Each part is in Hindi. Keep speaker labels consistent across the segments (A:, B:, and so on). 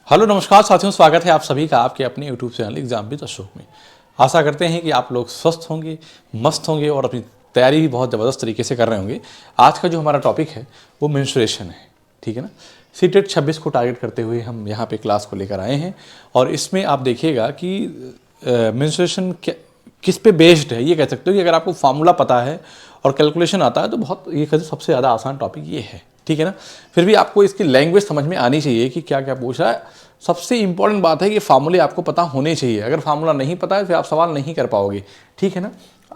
A: हेलो नमस्कार साथियों, स्वागत है आप सभी का आपके अपने YouTube channel exam with Ashok में। आशा करते हैं कि आप लोग स्वस्थ होंगे, मस्त होंगे और अपनी तैयारी भी बहुत ज़बरदस्त तरीके से कर रहे होंगे। आज का जो हमारा टॉपिक है वो मेंस्ट्रुएशन है, ठीक है ना। सीटेट 26 को टारगेट करते हुए हम यहाँ पे क्लास को लेकर आए हैं और इसमें आप देखिएगा कि मेंस्ट्रुएशन किस पे बेस्ड है। ये कह सकते हो कि अगर आपको फार्मूला पता है और कैलकुलेशन आता है तो बहुत ये कहते सबसे ज़्यादा आसान टॉपिक ये है, ठीक है ना। फिर भी आपको इसकी लैंग्वेज समझ में आनी चाहिए कि क्या क्या पूछ रहा है। सबसे इंपॉर्टेंट बात है कि फार्मूले आपको पता होने चाहिए। अगर फार्मूला नहीं पता है फिर आप सवाल नहीं कर पाओगे, ठीक है ना।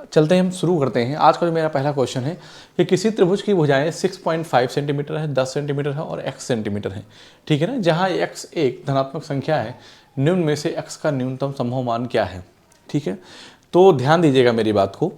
A: चलते हैं, हम शुरू करते हैं। आज का जो मेरा पहला क्वेश्चन है कि किसी त्रिभुज की भुजाएं 6.5 सेंटीमीटर है, 10 सेंटीमीटर है और x सेंटीमीटर है, ठीक है ना। जहाँ x एक धनात्मक संख्या है, निम्न में से x का न्यूनतम संभव मान क्या है, ठीक है। तो ध्यान दीजिएगा मेरी बात को,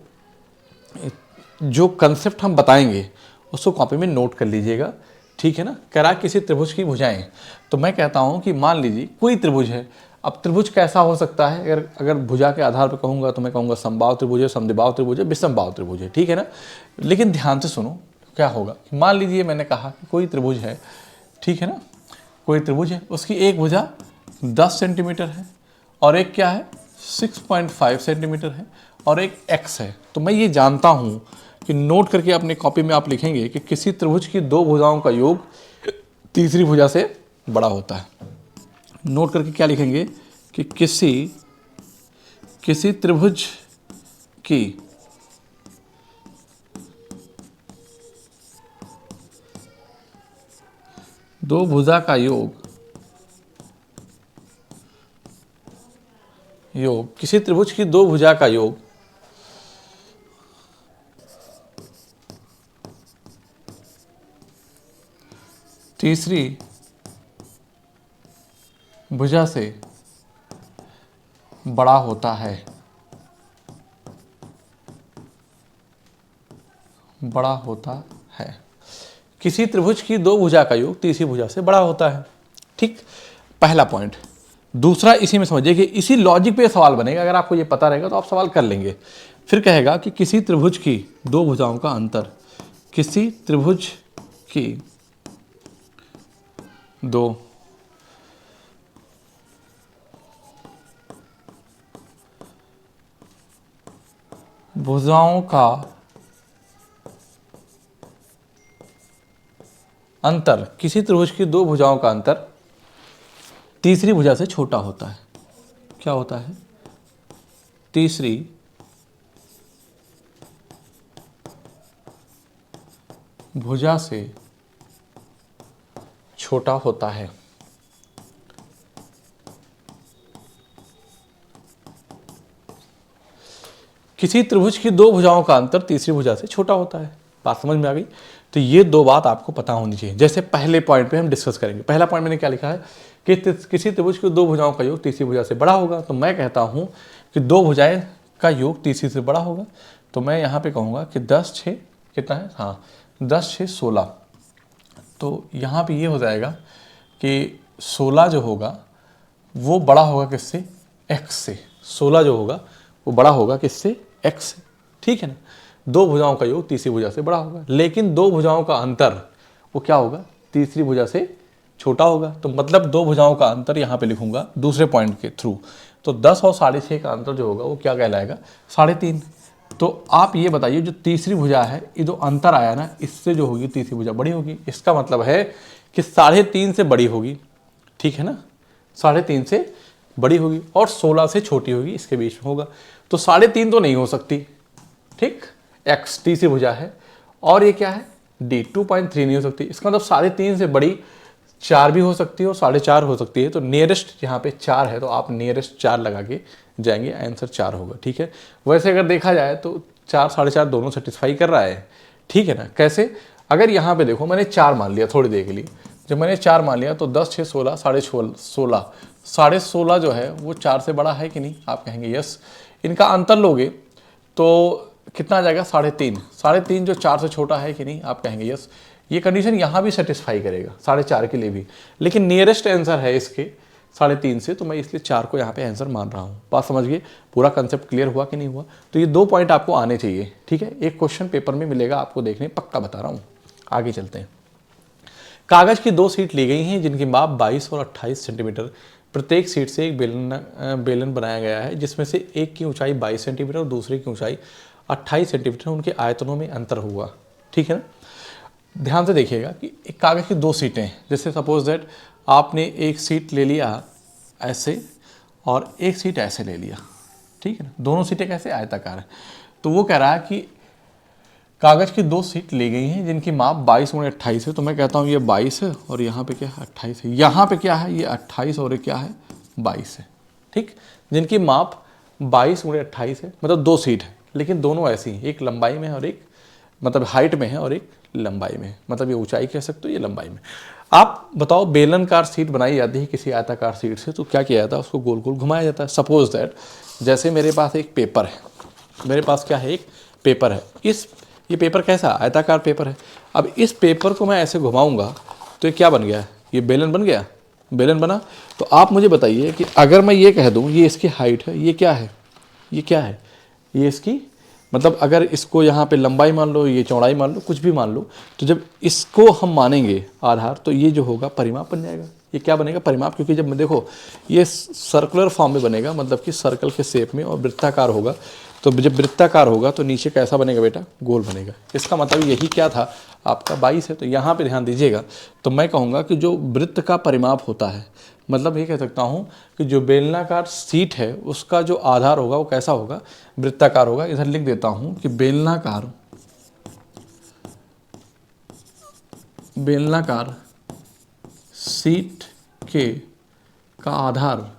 A: जो कंसेप्ट हम बताएंगे उसको कॉपी में नोट कर लीजिएगा, ठीक है ना। करा किसी त्रिभुज की भुजाएं, तो मैं कहता हूं कि मान लीजिए कोई त्रिभुज है। अब त्रिभुज कैसा हो सकता है, अगर भुजा के आधार पर कहूंगा तो मैं कहूंगा समबाहु त्रिभुज है, समद्विबाहु त्रिभुज है, विषमबाहु त्रिभुज है, ठीक है ना। लेकिन ध्यान से सुनो क्या होगा। मान लीजिए मैंने कहा कि कोई त्रिभुज है, ठीक है ना। कोई त्रिभुज है, उसकी एक भुजा 10 सेंटीमीटर है और एक क्या है 6.5 सेंटीमीटर है और एक x है। तो मैं ये जानता हूं कि नोट करके अपने कॉपी में आप लिखेंगे कि किसी त्रिभुज की दो भुजाओं का योग तीसरी भुजा से बड़ा होता है। नोट करके क्या लिखेंगे कि किसी त्रिभुज की दो भुजा का योग किसी त्रिभुज की दो भुजा का योग तीसरी भुजा से बड़ा होता है। किसी त्रिभुज की दो भुजा का योग तीसरी भुजा से बड़ा होता है, ठीक। पहला पॉइंट। दूसरा, इसी में समझिए कि इसी लॉजिक पे सवाल बनेगा। अगर आपको ये पता रहेगा तो आप सवाल कर लेंगे। फिर कहेगा कि किसी त्रिभुज की दो भुजाओं का अंतर, किसी त्रिभुज की दो भुजाओं का अंतर, किसी त्रिभुज की दो भुजाओं का अंतर तीसरी भुजा से छोटा होता है। क्या होता है? तीसरी भुजा से छोटा होता है। किसी त्रिभुज की दो भुजाओं का अंतर तीसरी भुजा से छोटा होता है। बात समझ में आ गई? तो ये दो बात आपको पता होनी चाहिए। जैसे पहले पॉइंट पे हम डिस्कस करेंगे। पहला पॉइंट मैंने क्या लिखा है कि किसी त्रिभुज की दो भुजाओं का योग तीसरी भुजा से बड़ा होगा। तो मैं कहता हूं कि दो भुजाएं का योग तीसरी से बड़ा होगा। तो मैं यहाँ पे कहूँगा कि 10 6 कितना है, हाँ 10 6 16। तो यहाँ पे ये हो जाएगा कि 16 जो होगा वो बड़ा होगा किससे, x से। 16 जो होगा वो बड़ा होगा किससे, x से, ठीक है ना। दो भुजाओं का योग तीसरी भुजा से बड़ा होगा, लेकिन दो भुजाओं का अंतर वो क्या होगा, तीसरी भुजा से छोटा होगा। तो मतलब दो भुजाओं का अंतर यहाँ पे लिखूंगा दूसरे पॉइंट के थ्रू। तो 10 और 6.5 का अंतर जो होगा वो क्या कहलाएगा, 3.5। तो आप ये बताइए जो तीसरी भुजा है, ये जो अंतर आया ना, इससे जो होगी तीसरी भुजा बड़ी होगी। इसका मतलब है कि 3.5 से बड़ी होगी, ठीक है ना। 3.5 से बड़ी होगी और 16 से छोटी होगी, इसके बीच में होगा। तो 3.5 तो नहीं हो सकती, ठीक। x तीसरी भुजा है और ये क्या है d 2.3 नहीं हो सकती। इसका मतलब 3.5 से बड़ी 4 भी हो सकती है और 4.5 हो सकती है। तो नियरेस्ट यहाँ पे 4 है, तो आप नियरेस्ट 4 लगा के जाएंगे, आंसर 4 होगा, ठीक है। वैसे अगर देखा जाए तो 4 4.5 दोनों सेटिस्फाई कर रहा है, ठीक है ना। कैसे, अगर यहाँ पे देखो मैंने 4 मान लिया थोड़ी देर के लिए। जब मैंने 4 मान लिया तो 10 6 16 16.5 जो है वो 4 से बड़ा है कि नहीं, आप कहेंगे यस। इनका अंतर लोगे तो कितना आ जाएगा, 3.5। 3.5 जो 4 से छोटा है कि नहीं, आप कहेंगे यस। ये कंडीशन यहाँ भी सेटिस्फाई करेगा 4.5 के लिए भी, लेकिन नियरेस्ट आंसर है इसके 3.5 से, तो मैं इसलिए 4 को यहाँ पे आंसर मान रहा हूँ। बात समझ गए? पूरा कंसेप्ट क्लियर हुआ कि नहीं हुआ? तो ये दो पॉइंट आपको आने चाहिए, ठीक है। एक क्वेश्चन पेपर में मिलेगा आपको देखने, पक्का बता रहा हूँ। आगे चलते हैं। कागज की 2 सीट ली गई हैं जिनकी माप 22 और 28 सेंटीमीटर, प्रत्येक सीट से एक बेलन बनाया गया है जिसमें से एक की ऊंचाई 22 सेंटीमीटर और दूसरे की ऊंचाई 28 सेंटीमीटर, उनके आयतनों में अंतर हुआ। ठीक है ना। ध्यान से देखिएगा कि एक कागज की 2 सीटें हैं, जैसे सपोज दैट आपने एक सीट ले लिया ऐसे और एक सीट ऐसे ले लिया। ठीक है ना, दोनों सीटें कैसे आयताकार है। तो वो कह रहा है कि कागज की 2 सीट ली गई हैं जिनकी माप 22 और 28 है। तो मैं कहता हूँ ये 22 है और यहाँ पे क्या है 28 है, यहाँ पे क्या है ये 28 और ये क्या है 22 है। ठीक, जिनकी माप 22 और 28 है, मतलब 2 सीट है लेकिन दोनों ऐसी हैं, एक लंबाई में है और एक मतलब हाइट में है और एक लंबाई में है, मतलब ये ऊंचाई कह सकते हो ये लंबाई में। आप बताओ बेलनकार सीट बनाई जाती है किसी आयताकार सीट से तो क्या किया जाता है, उसको गोल गोल घुमाया जाता है। सपोज दैट जैसे मेरे पास एक पेपर है, मेरे पास क्या है एक पेपर है, ये पेपर कैसा आयताकार पेपर है। अब इस पेपर को मैं ऐसे घुमाऊंगा तो ये क्या बन गया, ये बेलन बन गया, बेलन बना। तो आप मुझे बताइए कि अगर मैं ये कह दूं ये इसकी हाइट है, ये क्या है, ये क्या है, ये इसकी मतलब अगर इसको यहाँ पे लंबाई मान लो, ये चौड़ाई मान लो, कुछ भी मान लो, तो जब इसको हम मानेंगे आधार तो ये जो होगा परिमाप बन जाएगा। ये क्या बनेगा परिमाप, क्योंकि जब देखो ये सर्कुलर फॉर्म में बनेगा, मतलब कि सर्कल के शेप में, और वृत्ताकार होगा। तो जब वृत्ताकार होगा तो नीचे कैसा बनेगा बेटा, गोल बनेगा। इसका मतलब यही क्या था आपका 22 है। तो यहाँ पे ध्यान दीजिएगा, तो मैं कहूँगा कि जो वृत्त का परिमाप होता है, मतलब ये कह सकता हूँ कि जो बेलनाकार सीट है उसका जो आधार होगा वो कैसा होगा, वृत्ताकार होगा। इधर लिख देता हूँ कि बेलनाकार सीट का आधार,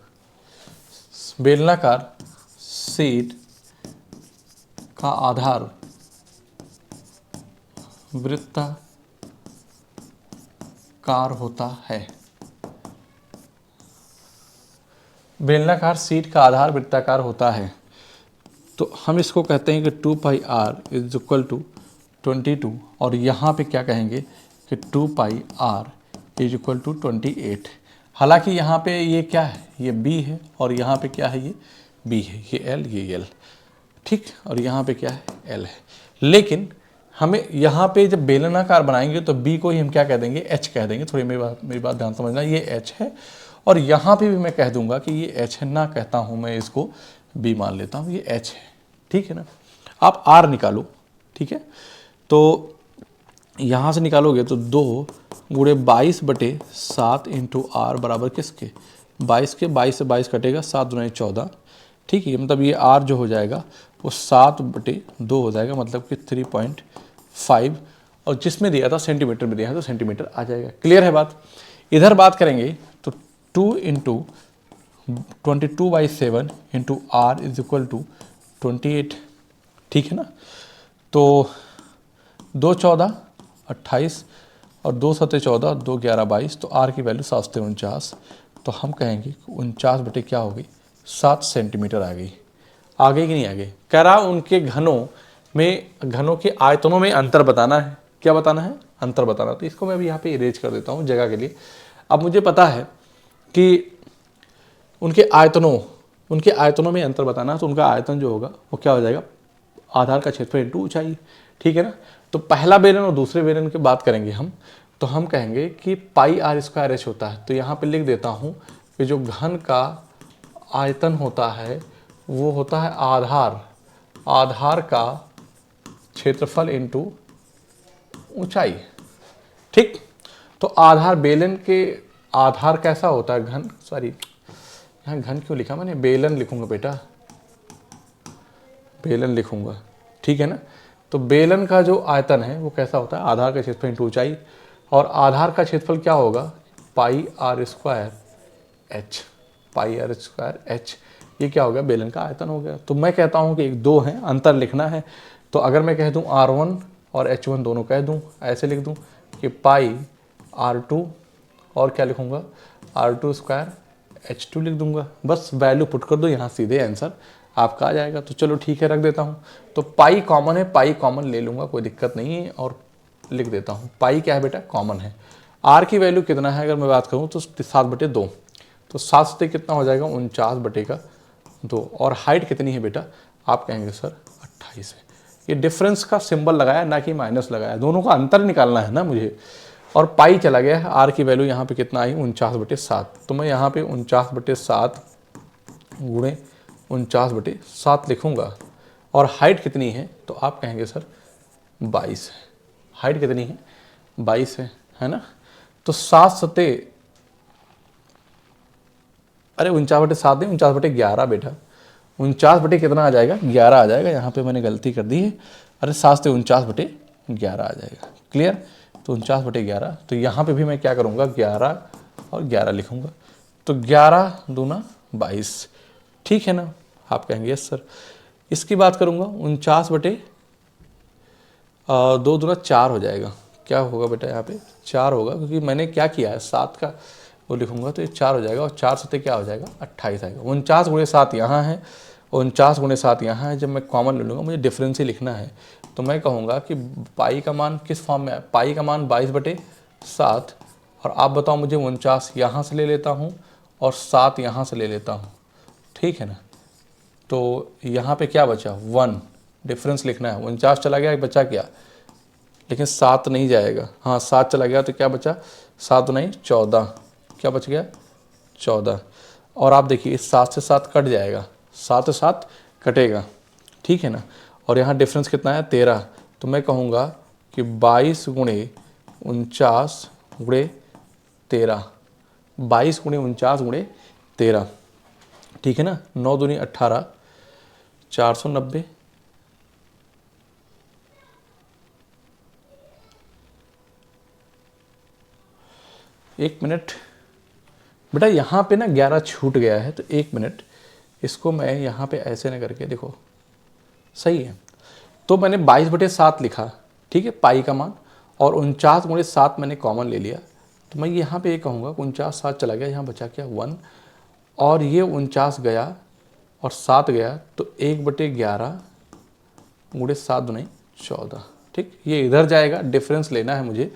A: बेलनाकार सीट का आधार वृत्ताकार होता है। बेलनाकार सीट का आधार वृत्ताकार होता है। तो हम इसको कहते हैं कि 2 पाई r इज इक्वल टू 22, और यहाँ पे क्या कहेंगे कि 2 पाई r इज इक्वल टू 28। हालांकि यहाँ पे ये क्या है, ये b है, और यहाँ पे क्या है, ये b है, ये l, ये l। ठीक, और यहाँ पे क्या है l है। लेकिन हमें यहाँ पे जब बेलनाकार बनाएंगे तो b को ही हम क्या कह देंगे, h कह देंगे। थोड़ी मेरी बात ध्यान समझना, ये h है और यहाँ पे भी मैं कह दूंगा कि ये h है, ना कहता हूँ मैं इसको b मान लेता हूँ, ये h है। ठीक है ना। आप r निकालो, ठीक है। तो यहाँ से निकालोगे तो 2 गुणे 22/7 इंटू r बराबर किसके, 22 के। 22 से 22 कटेगा, 7 दूनी 14। ठीक है, मतलब ये r जो हो जाएगा वो 7/2 हो जाएगा, मतलब कि 3.5, और जिसमें दिया था सेंटीमीटर में दिया है तो सेंटीमीटर आ जाएगा। क्लियर है बात। इधर बात करेंगे तो 2 into 22/7 into r is equal to 28। ठीक है ना। तो 2 14 28 और 2 7 14, 2 11 22, तो r की वैल्यू 7 से 49। तो हम कहेंगे 49 बटे क्या होगी, 7 सेंटीमीटर आ गई। आ गई कि नहीं आ गई। कह रहा उनके घनों के आयतनों में अंतर बताना है। क्या बताना है, अंतर बताना। तो इसको मैं अभी यहाँ पे इरेज कर देता हूँ जगह के लिए। अब मुझे पता है कि उनके आयतनों में अंतर बताना है, तो उनका आयतन जो होगा वो क्या हो जाएगा, आधार का क्षेत्रफल इंटू ऊंचाई। ठीक है ना। तो पहला बेलन और दूसरे बेलन की बात करेंगे हम, तो हम कहेंगे कि पाई r स्क्वायर h होता है। तो यहाँ पे लिख देता हूँ कि जो घन का आयतन होता है वो होता है आधार का क्षेत्रफल इंटू ऊंचाई। ठीक। तो आधार, बेलन के आधार कैसा होता है, घन, सॉरी यहाँ घन क्यों लिखा मैंने, बेलन लिखूंगा बेटा, बेलन लिखूंगा। ठीक है ना। तो बेलन का जो आयतन है वो कैसा होता है, आधार का क्षेत्रफल इंटू ऊंचाई, और आधार का क्षेत्रफल क्या होगा, पाई r स्क्वायर h, पाई r स्क्वायर h। ये क्या हो गया, बेलन का आयतन हो गया। तो मैं कहता हूँ कि 2 है, अंतर लिखना है। तो अगर मैं कह दूँ r1 और h1 दोनों कह दूँ, ऐसे लिख दूँ कि पाई r2 और क्या लिखूँगा, r2 स्क्वायर h2 लिख दूंगा। बस वैल्यू पुट कर दो यहाँ, सीधे आंसर आपका आ जाएगा। तो चलो ठीक है, रख देता हूँ। तो पाई कॉमन है, पाई कॉमन ले लूँगा, कोई दिक्कत नहीं है, और लिख देता हूँ पाई क्या है बेटा, कॉमन है। r की वैल्यू कितना है अगर मैं बात करूँ तो 7/2। तो 7 से कितना हो जाएगा, 49/2। और हाइट कितनी है बेटा, आप कहेंगे सर 28 है। ये डिफरेंस का सिंबल लगाया, ना कि माइनस लगाया, दोनों का अंतर निकालना है ना मुझे। और पाई चला गया है, आर की वैल्यू यहाँ पे कितना आई 49/7। तो मैं यहाँ पे 49/7 गुणे 49/7 लिखूँगा। और हाइट कितनी है, तो आप कहेंगे सर 22 है। हाइट कितनी है, 22 है ना। तो 7 सते, अरे 49/7 नहीं, 49/11 बेटा। 49 कितना आ जाएगा, 11 आ जाएगा। यहाँ पे मैंने गलती कर दी है, अरे 7 से 49/11 आ जाएगा। क्लियर। तो 49/11, तो यहाँ पे भी मैं क्या करूँगा, 11 और 11 लिखूँगा। तो 11 दूना 22, ठीक है ना। आप कहेंगे यस सर। इसकी बात करूँगा, 49/2 दूना 4 हो जाएगा। क्या होगा बेटा, यहाँ पे 4 होगा, क्योंकि मैंने क्या किया है 7 का वो लिखूंगा, तो ये 4 हो जाएगा। और 4 सत्ते क्या हो जाएगा, 28 आएगा। 49/7 यहाँ है, 49/7 यहाँ है। जब मैं कॉमन ले लूँगा, मुझे डिफरेंस ही लिखना है, तो मैं कहूँगा कि पाई का मान किस फॉर्म में है, पाई का मान 22/7। और आप बताओ मुझे, 49 यहाँ से ले लेता हूँ और 7 यहाँ से ले लेता हूँ, ठीक है ना। तो यहाँ पे क्या बचा, 1, डिफरेंस लिखना है। 49 चला गया, बचा क्या, लेकिन 7 नहीं जाएगा। हाँ 7 चला गया, तो क्या बचा, 7 नहीं 14, क्या बच गया 14। और आप देखिए 7 से 7 कट जाएगा, 7 से 7 कटेगा, ठीक है ना। और यहाँ डिफरेंस कितना है, 13। तो मैं कहूँगा कि 22 गुणे 49 गुणे 13, 22 गुणे 49 गुणे 13, ठीक है ना। 9 दूनी 18, 490। एक मिनट बेटा, यहाँ पे ना 11 छूट गया है, तो 1 मिनट, इसको मैं यहाँ पे ऐसे न करके देखो, सही है। तो मैंने 22/7 लिखा, ठीक है, पाई का मान, और 49/7 मैंने कॉमन ले लिया। तो मैं यहाँ पे ये कहूँगा 49, 7 चला गया, यहाँ बचा क्या 1, और ये 49 गया और 7 गया, तो 1/11 गुणे 7 दूनी 14, ठीक। ये इधर जाएगा, डिफरेंस लेना है मुझे।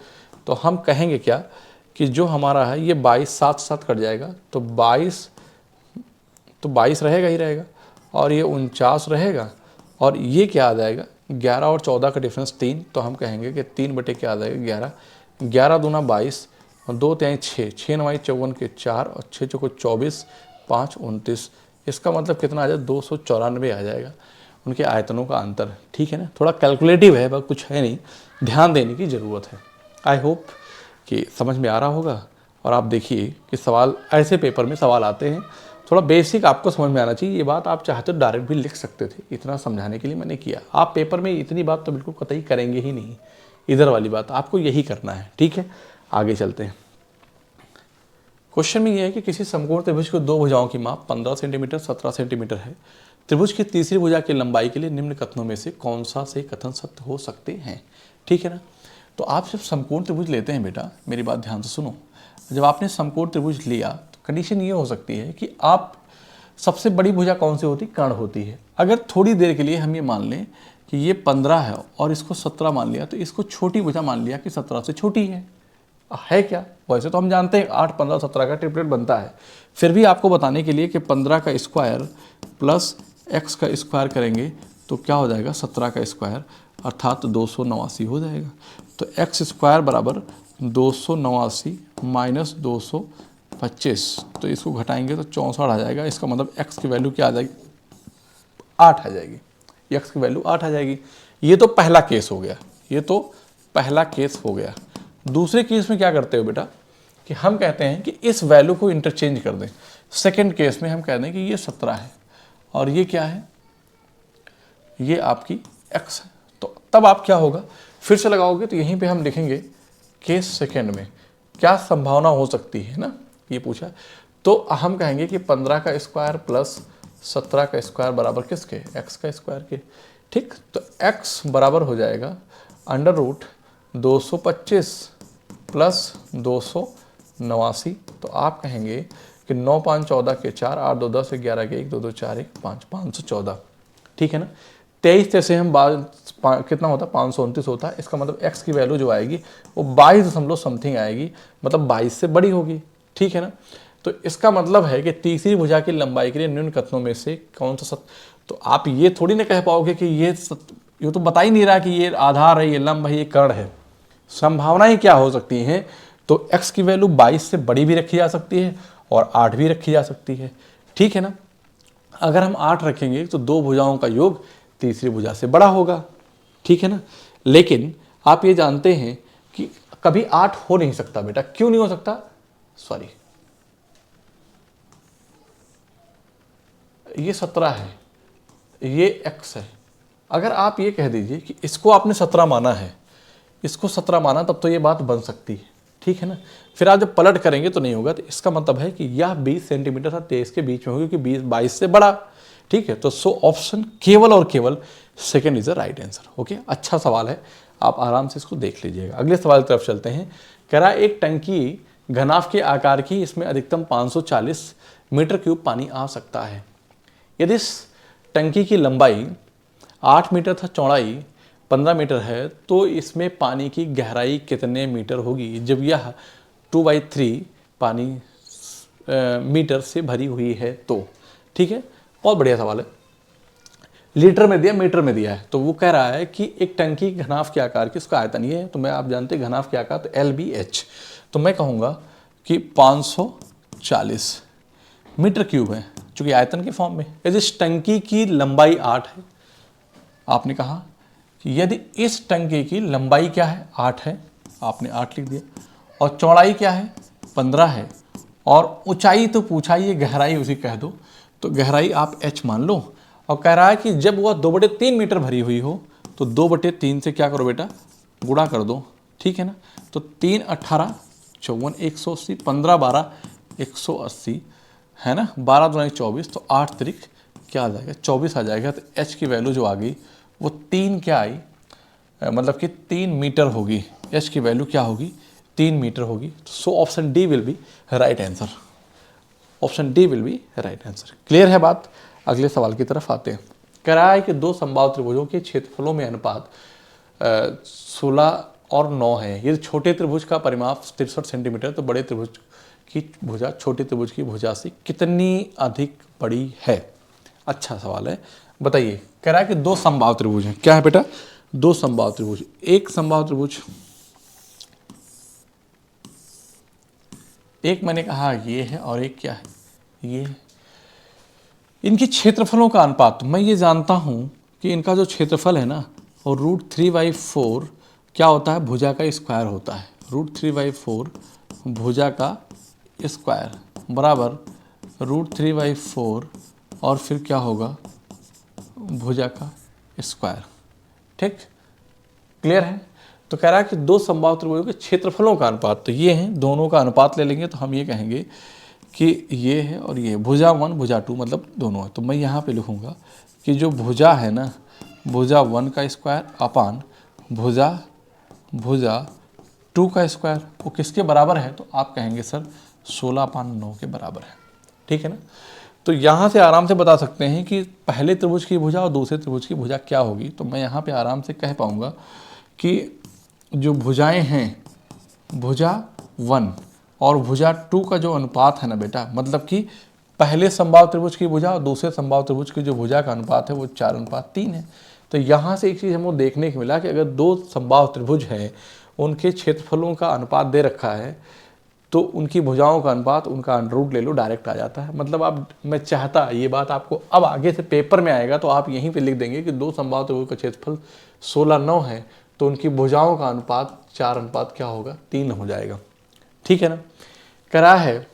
A: तो हम कहेंगे क्या कि जो हमारा है ये 22, 7 कट जाएगा, तो 22 रहेगा ही रहेगा, और ये 49 रहेगा, और ये क्या आ जाएगा, 11 और 14 का डिफरेंस 3। तो हम कहेंगे कि 3 क्या आ जाएगा 11, 11 दूना 22, और 2 3 6, 6 9 54 के 4, और 6 चौको 24, 5 29। इसका मतलब कितना आ जाएगा, 294 आ जाएगा, उनके आयतनों का अंतर, ठीक है ना। थोड़ा कैलकुलेटिव है, बस कुछ है नहीं, ध्यान देने की ज़रूरत है। आई होप कि समझ में आ रहा होगा। और आप देखिए कि सवाल ऐसे पेपर में सवाल आते हैं, थोड़ा बेसिक आपको समझ में आना चाहिए। ये बात आप चाहते तो डायरेक्ट भी लिख सकते थे, इतना समझाने के लिए मैंने किया। आप पेपर में इतनी बात तो बिल्कुल कतई करेंगे ही नहीं, इधर वाली बात आपको यही करना है, ठीक है। आगे चलते हैं। क्वेश्चन में ये है कि किसी समकोण त्रिभुज को दो भुजाओं की माप 15 सेंटीमीटर 17 सेंटीमीटर है। त्रिभुज की तीसरी भुजा की लंबाई के लिए निम्न कथनों में से कौन सा से कथन सत्य हो सकते हैं, ठीक है ना। तो आप जब समकोण त्रिभुज लेते हैं बेटा, मेरी बात ध्यान से सुनो। जब आपने समकोण त्रिभुज लिया तो कंडीशन ये हो सकती है कि आप सबसे बड़ी भुजा कौन सी होती, कर्ण होती है। अगर थोड़ी देर के लिए हम ये मान लें कि ये 15 है और इसको 17 मान लिया, तो इसको छोटी भुजा मान लिया कि 17 से छोटी है क्या। वैसे तो हम जानते हैं 8, 15, 17 का ट्रिपलेट बनता है। फिर भी आपको बताने के लिए कि 15 का स्क्वायर प्लस x का स्क्वायर करेंगे तो क्या हो जाएगा, 17 का स्क्वायर, अर्थात 289 हो जाएगा। तो एक्स स्क्वायर बराबर 289 माइनस 225, तो इसको घटाएंगे तो 64 आ जाएगा। इसका मतलब x की वैल्यू क्या आ जाएगी, 8 आ जाएगी। x की वैल्यू 8 आ जाएगी। ये तो पहला केस हो गया, ये तो पहला केस हो गया। दूसरे केस में क्या करते हो बेटा कि हम कहते हैं कि इस वैल्यू को इंटरचेंज कर दें। सेकंड केस में हम कहते हैं कि ये 17 है और ये क्या है, ये आपकी x है। तो तब आप क्या होगा, फिर से लगाओगे तो यहीं पे हम लिखेंगे केस सेकंड में क्या संभावना हो सकती है ना, ये पूछा। तो हम कहेंगे कि 15 का स्क्वायर प्लस 17 का स्क्वायर बराबर किसके, x का स्क्वायर के, ठीक। तो x बराबर हो जाएगा अंडर रूट 225 प्लस 289। तो आप कहेंगे कि 9 5 14 के 4, 8 2 10, 11 के 1, 2 2 4 1 5, 514, ठीक है ना। 23 से हम कितना होता है, 529 होता है। इसका मतलब x की वैल्यू जो आएगी वो 22 दशमलव समथिंग आएगी, मतलब 22 से बड़ी होगी, ठीक है ना। तो इसका मतलब है कि तीसरी भुजा की लंबाई के लिए निम्न कथनों में से कौन सा सत्य। तो आप ये थोड़ी ना कह पाओगे कि ये तो बता ही नहीं रहा कि ये आधार है, ये लंब है, ये कर्ण है। संभावनाएं क्या हो सकती हैं, तो x की वैल्यू 22 से बड़ी भी रखी जा सकती है और 8 भी रखी जा सकती है, ठीक है ना। अगर हम 8 रखेंगे तो दो भुजाओं का योग तीसरी भुजा से बड़ा होगा, ठीक है ना। लेकिन आप ये जानते हैं कि कभी 8 हो नहीं सकता बेटा, क्यों नहीं हो सकता, सॉरी ये 17 है, ये x है। अगर आप ये कह दीजिए कि इसको आपने 17 माना है, इसको 17 माना, तब तो ये बात बन सकती है, ठीक है ना। फिर आप जब पलट करेंगे तो नहीं होगा, तो इसका मतलब है कि यह 20 सेंटीमीटर और 23 के बीच में होगी, क्योंकि 22 से बड़ा, ठीक है। तो सो ऑप्शन केवल और केवल second is the right answer. Okay, अच्छा सवाल है, आप आराम से इसको देख लीजिएगा। अगले सवाल की तरफ चलते हैं। कह रहा है एक टंकी घनाभ के आकार की, इसमें अधिकतम 540 मीटर क्यूब पानी आ सकता है। यदि इस टंकी की लंबाई 8 मीटर तथा चौड़ाई 15 मीटर है, तो इसमें पानी की गहराई कितने मीटर होगी जब यह 2/3 पानी मीटर से भरी हुई है तो, ठीक है। बहुत बढ़िया सवाल है। लीटर में दिया, मीटर में दिया है, तो वो कह रहा है कि एक टंकी घनाभ के आकार की, उसका आयतन ये है, तो मैं आप जानते हैं घनाभ के आकार तो LBH, तो मैं कहूँगा कि 540 मीटर क्यूब है, चूँकि आयतन के फॉर्म में। यदि इस टंकी की लंबाई 8 है, आपने कहा कि यदि इस टंकी की लंबाई क्या है, 8 है, आपने 8 लिख दिया, और चौड़ाई क्या है, 15 है, और ऊंचाई तो पूछा ही है, गहराई उसी कह दो, तो गहराई आप h मान लो। और कह रहा है कि जब वह 2/3 मीटर भरी हुई हो, तो 2/3 से क्या करो बेटा, गुणा कर दो, ठीक है ना। तो 3 18 54 180, 15 12 180 है ना, 12 दूनी 24, तो 8 तिरिक क्या आ जाएगा, 24 आ जाएगा। तो h की वैल्यू जो आ गई वो 3 क्या आई, मतलब कि 3 मीटर होगी। h की वैल्यू क्या होगी, 3 मीटर होगी। So option D will be right answer, option D will be right answer. Clear है बात। अगले सवाल की तरफ आते हैं। कह रहा है कि दो समबाहु त्रिभुजों के क्षेत्रफलों में अनुपात 16 और 9 है। यदि छोटे त्रिभुज का परिमाप 63 सेंटीमीटर, तो बड़े त्रिभुज की भुजा छोटे त्रिभुज की भुजा से कितनी अधिक बड़ी है। अच्छा सवाल है, बताइए। कह रहा है कि दो समबाहु त्रिभुज हैं, क्या है बेटा, दो समबाहु त्रिभुज, एक समबाहु त्रिभुज, एक मैंने कहा ये है और एक क्या है, ये है। इनके क्षेत्रफलों का अनुपात, मैं ये जानता हूं कि इनका जो क्षेत्रफल है ना, और √3/4 क्या होता है, भुजा का स्क्वायर होता है। √3/4 भुजा का स्क्वायर बराबर √3/4 और फिर क्या होगा, भुजा का स्क्वायर, ठीक, क्लियर है। तो कह रहा है कि दो समबाहु त्रिभुजों के क्षेत्रफलों का अनुपात, तो ये हैं, दोनों का अनुपात ले लेंगे तो हम ये कहेंगे कि ये है और ये भुजा 1 भुजा 2 मतलब दोनों है। तो मैं यहाँ पे लिखूँगा कि जो भुजा है ना, भुजा 1 का स्क्वायर अपान भुजा 2 का स्क्वायर, वो किसके बराबर है, तो आप कहेंगे सर 16/9 के बराबर है, ठीक है ना। तो यहाँ से आराम से बता सकते हैं कि पहले त्रिभुज की भुजा और दूसरे त्रिभुज की भुजा क्या होगी। तो मैं यहाँ पे आराम से कह पाऊँगा कि जो भुजाएं हैं, भुजा 1 और भुजा 2 का जो अनुपात है ना बेटा, मतलब कि पहले समबाहु त्रिभुज की भुजा और दूसरे समबाहु त्रिभुज की जो भुजा का अनुपात है वो 4:3 है। तो यहाँ से एक चीज़ हमको देखने को मिला कि अगर दो समबाहु त्रिभुज हैं, उनके क्षेत्रफलों का अनुपात दे रखा है, तो उनकी भुजाओं का अनुपात, उनका अंडर ले लो, डायरेक्ट आ जाता है। मतलब आप, मैं चाहता ये बात आपको, अब आगे से पेपर में आएगा तो आप यहीं पे लिख देंगे कि दो समबाहु त्रिभुज का क्षेत्रफल 16:9 है, तो उनकी भुजाओं का अनुपात 4 क्या होगा, 3 हो जाएगा, ठीक है ना। कह रहा है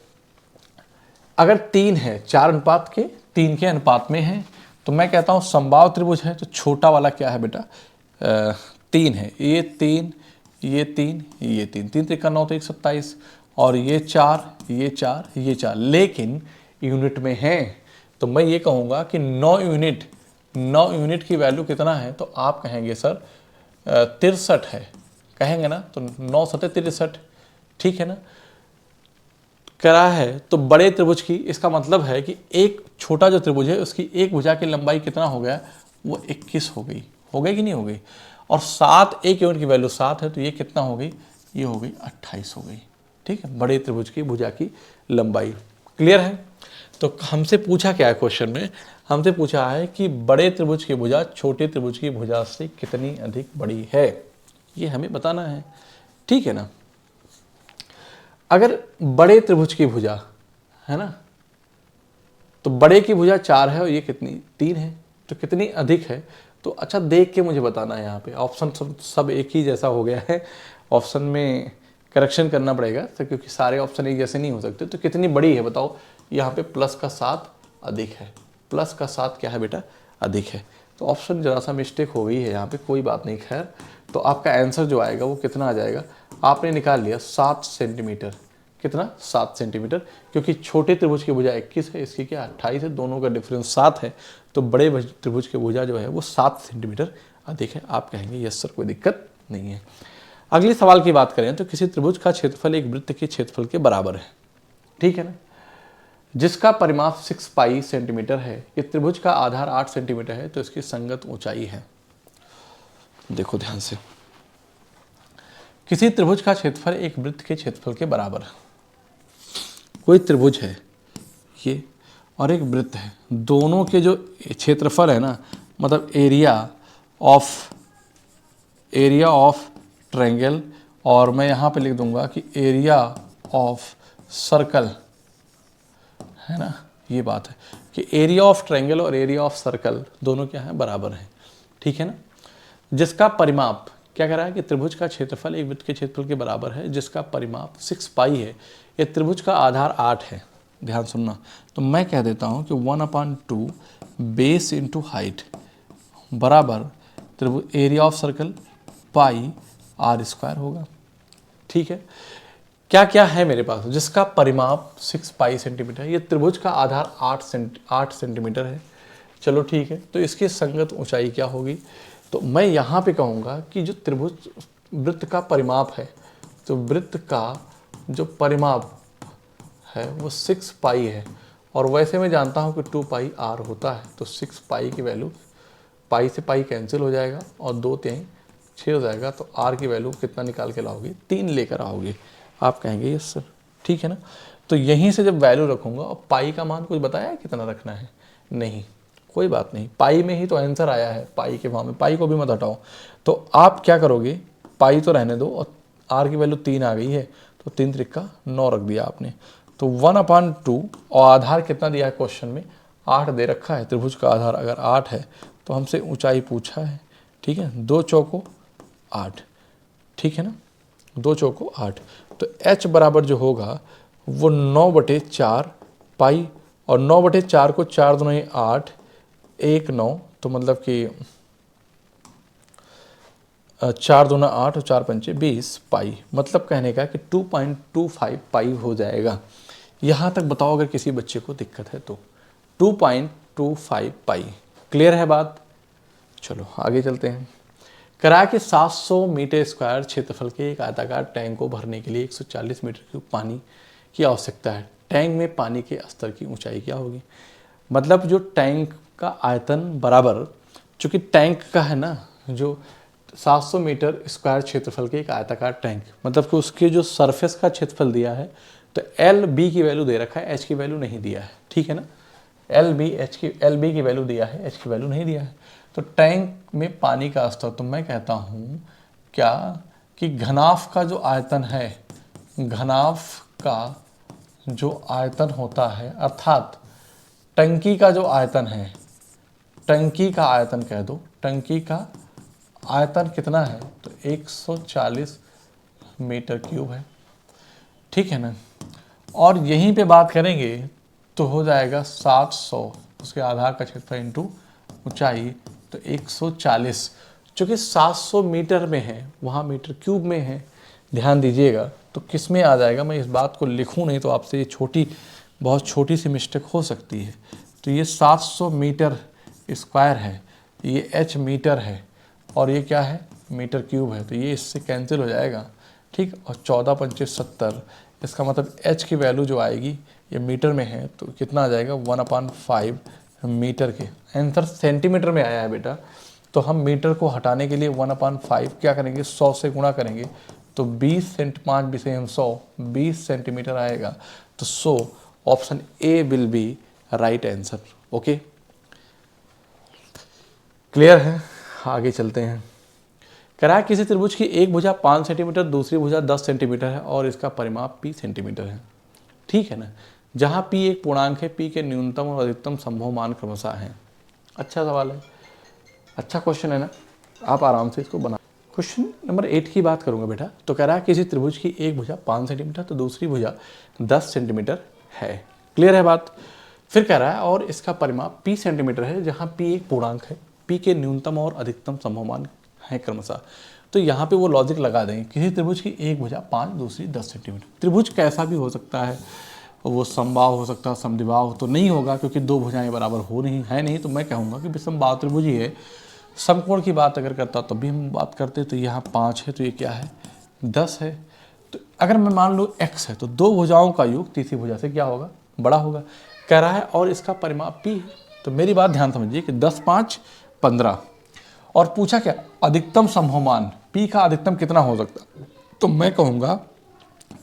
A: अगर 3 है, 4:3 के अनुपात में है, तो मैं कहता हूँ समबाहु त्रिभुज है, तो छोटा वाला क्या है बेटा, 3 है, ये 3 ये 3 ये 3, 3 त्रिका 9 तो 127, और ये 4 ये 4 ये 4, लेकिन यूनिट में है। तो मैं ये कहूँगा कि 9 यूनिट की वैल्यू कितना है, तो आप कहेंगे सर 63 है, कहेंगे ना, तो 9 7 63, ठीक है ना। कह रहा है तो बड़े त्रिभुज की, इसका मतलब है कि एक छोटा जो त्रिभुज है उसकी एक भुजा की लंबाई कितना हो गया, वो 21 हो गई कि नहीं हो गई, और 7 एक यूनिट की वैल्यू 7 है, तो ये कितना हो गई, ये हो गई 28 हो गई, ठीक है, बड़े त्रिभुज की भुजा की लंबाई। क्लियर है। तो हमसे पूछा क्या है क्वेश्चन में, हमसे पूछा है कि बड़े त्रिभुज की भुजा छोटे त्रिभुज की भुजा से कितनी अधिक बड़ी है, ये हमें बताना है। ठीक है ना। अगर बड़े त्रिभुज की भुजा है ना, तो बड़े की भुजा 4 है और ये कितनी 3 है, तो कितनी अधिक है। तो अच्छा देख के मुझे बताना है, यहाँ पे ऑप्शन सब एक ही जैसा हो गया है, ऑप्शन में करेक्शन करना पड़ेगा तो, क्योंकि सारे ऑप्शन एक जैसे नहीं हो सकते। तो कितनी बड़ी है बताओ, यहाँ पे प्लस का 7 अधिक है, प्लस का 7 क्या है बेटा, अधिक है। तो ऑप्शन जरा सा मिस्टेक हो गई है यहाँ पे, कोई बात नहीं, खैर। तो आपका आंसर जो आएगा वो कितना आ जाएगा, आपने निकाल लिया 7 सेंटीमीटर। कितना, 7 सेंटीमीटर, क्योंकि छोटे त्रिभुज की भुजा 21 है, इसकी क्या 28 है, दोनों का डिफरेंस 7 है। तो बड़े त्रिभुज की भुजा जो है वो 7 सेंटीमीटर अधिक है। आप कहेंगे यस सर कोई दिक्कत नहीं है। अगले सवाल की बात करें तो किसी त्रिभुज का क्षेत्रफल एक वृत्त के क्षेत्रफल के बराबर है, ठीक है ना, जिसका परिमाप 6 पाई सेंटीमीटर है। ये त्रिभुज का आधार 8 सेंटीमीटर है, तो इसकी संगत ऊंचाई है। देखो ध्यान से, किसी त्रिभुज का क्षेत्रफल एक वृत्त के क्षेत्रफल के बराबर है। कोई त्रिभुज है ये और एक वृत्त है, दोनों के जो क्षेत्रफल है ना, मतलब एरिया ऑफ ट्रायंगल, और मैं यहाँ पे लिख दूंगा कि एरिया ऑफ सर्कल, है ना, ये बात है कि एरिया ऑफ ट्रायंगल और एरिया ऑफ सर्कल दोनों क्या है, बराबर हैं, ठीक है ना। जिसका परिमाप क्या कह रहा है कि त्रिभुज का क्षेत्रफल एक वृत्त के क्षेत्रफल के बराबर है, जिसका परिमाप 6 पाई है। ये त्रिभुज का आधार 8 है, ध्यान सुनना। तो मैं कह देता हूँ कि 1/2 बेस इंटू हाइट बराबर त्रिभुज area of circle pi r² होगा, ठीक है। क्या क्या है मेरे पास, जिसका परिमाप 6 पाई सेंटीमीटर, ये त्रिभुज का आधार 8 सेंटीमीटर है। चलो ठीक है, तो इसकी संगत ऊंचाई क्या होगी, तो मैं यहाँ पे कहूँगा कि जो त्रिभुज वृत्त का परिमाप है, तो वृत्त का जो परिमाप है वो 6 पाई है, और वैसे मैं जानता हूँ कि 2 पाई r होता है। तो 6 पाई की वैल्यू, पाई से पाई कैंसिल हो जाएगा और 2 3 6 हो जाएगा, तो r की वैल्यू कितना निकाल के लाओगे, 3 लेकर आओगे। आप कहेंगे यस सर, ठीक है ना। तो यहीं से जब वैल्यू रखूँगा, और पाई का मान कुछ बताया है कितना रखना है, नहीं, कोई बात नहीं, पाई में ही तो आंसर आया है, पाई के फॉर्म में, पाई को भी मत हटाओ। तो आप क्या करोगे, पाई तो रहने दो, और r की वैल्यू 3 आ गई है, तो 3 त्रिका 9 रख दिया आपने। तो 1/2, और आधार कितना दिया है क्वेश्चन में, 8 दे रखा है। त्रिभुज का आधार अगर 8 है तो हमसे ऊंचाई पूछा है, ठीक है, 2 चौको 8, ठीक है ना, 2 चौको 8। तो h बराबर जो होगा वो 9/4 पाई, और 9/4 को 4 दूनी 8, 1 9, तो मतलब कि 4 दूना 8 और 4 पंचे 20 पाई, मतलब कहने का कि 2.25 पाई हो जाएगा। यहाँ तक बताओ अगर किसी बच्चे को दिक्कत है तो, 2.25 पाई, क्लियर है बात। चलो आगे चलते हैं। करा कि 700 मीटर स्क्वायर क्षेत्रफल के एक आयताकार टैंक को भरने के लिए 140 मीटर क्यूब पानी की आवश्यकता है। टैंक में पानी के स्तर की ऊंचाई क्या होगी, मतलब जो टैंक का आयतन बराबर, चूँकि टैंक का है ना, जो 700 मीटर स्क्वायर क्षेत्रफल के एक आयताकार टैंक, मतलब कि उसके जो सरफेस का क्षेत्रफल दिया है, तो एल बी की वैल्यू दे रखा है, एच की वैल्यू नहीं दिया है, ठीक है ना। एल बी की वैल्यू दिया है, एच की वैल्यू नहीं दिया है। तो टैंक में पानी का स्तर, तो मैं कहता हूँ क्या कि घनाभ का जो आयतन है, घनाभ का जो आयतन होता है, अर्थात टंकी का जो आयतन है, टंकी का आयतन कह दो, टंकी का आयतन कितना है, तो 140 मीटर क्यूब है, ठीक है ना। और यहीं पे बात करेंगे तो हो जाएगा 700, उसके आधार का क्षेत्रफल इंटू ऊंचाई, तो 140, चूँकि 700 मीटर में है, वहाँ मीटर क्यूब में है, ध्यान दीजिएगा। तो किस में आ जाएगा, मैं इस बात को लिखूँ नहीं तो आपसे ये बहुत छोटी सी मिस्टेक हो सकती है। तो ये 700 मीटर स्क्वायर है, ये h मीटर है, और ये क्या है, मीटर क्यूब है, तो ये इससे कैंसिल हो जाएगा, ठीक। और 14 पंचे 70, इसका मतलब h की वैल्यू जो आएगी, ये मीटर में है, तो कितना आ जाएगा 1/5 मीटर के। आंसर सेंटीमीटर में आया है बेटा, तो हम मीटर को हटाने के लिए 1/5 क्या करेंगे, 100 से गुणा करेंगे, तो 5 बीसे हम 100, 20 सेंटीमीटर आएगा। तो so option A will be right answer. Okay, clear है, आगे चलते हैं। कह रहा है किसी त्रिभुज की एक भुजा 5 सेंटीमीटर, दूसरी भुजा 10 सेंटीमीटर है और इसका परिमाप p सेंटीमीटर है। ठीक है ना। जहाँ p एक पूर्णांक है, p के न्यूनतम और अधिकतम संभव मान क्रमशः हैं। अच्छा सवाल है, अच्छा क्वेश्चन है ना, आप आराम से इसको बना। क्वेश्चन नंबर 8 की बात करूंगा बेटा। तो कह रहा है किसी त्रिभुज की एक भुजा 5 सेंटीमीटर तो दूसरी भुजा 10 सेंटीमीटर है। क्लियर है बात। फिर कह रहा है और इसका परिमाप p सेंटीमीटर है, जहाँ p एक पूर्णांक है, p के न्यूनतम और अधिकतम संभव मान है क्रमशः। तो यहाँ पे वो लॉजिक लगा देंगे, किसी त्रिभुज की एक भुजा 5, दूसरी 10 सेंटीमीटर। त्रिभुज कैसा भी हो सकता है, वो समबाहु हो सकता है, समद्विबाहु तो नहीं होगा क्योंकि दो भुजाएं बराबर हो नहीं है नहीं, तो मैं कहूँगा कि विषमबाहु त्रिभुज ही है। समकोण की बात अगर करता तब भी हम बात करते, तो यहाँ 5 है तो ये क्या है 10 है। तो अगर मैं मान लूँ x है तो दो भुजाओं का योग तीसरी भुजा से क्या होगा, बड़ा होगा। कह रहा है और इसका परिमाप p है। तो मेरी बात ध्यान समझिए कि 10, 5, 15 और पूछा क्या अधिकतम संभव मान p का अधिकतम कितना हो सकता है। तो मैं कहूँगा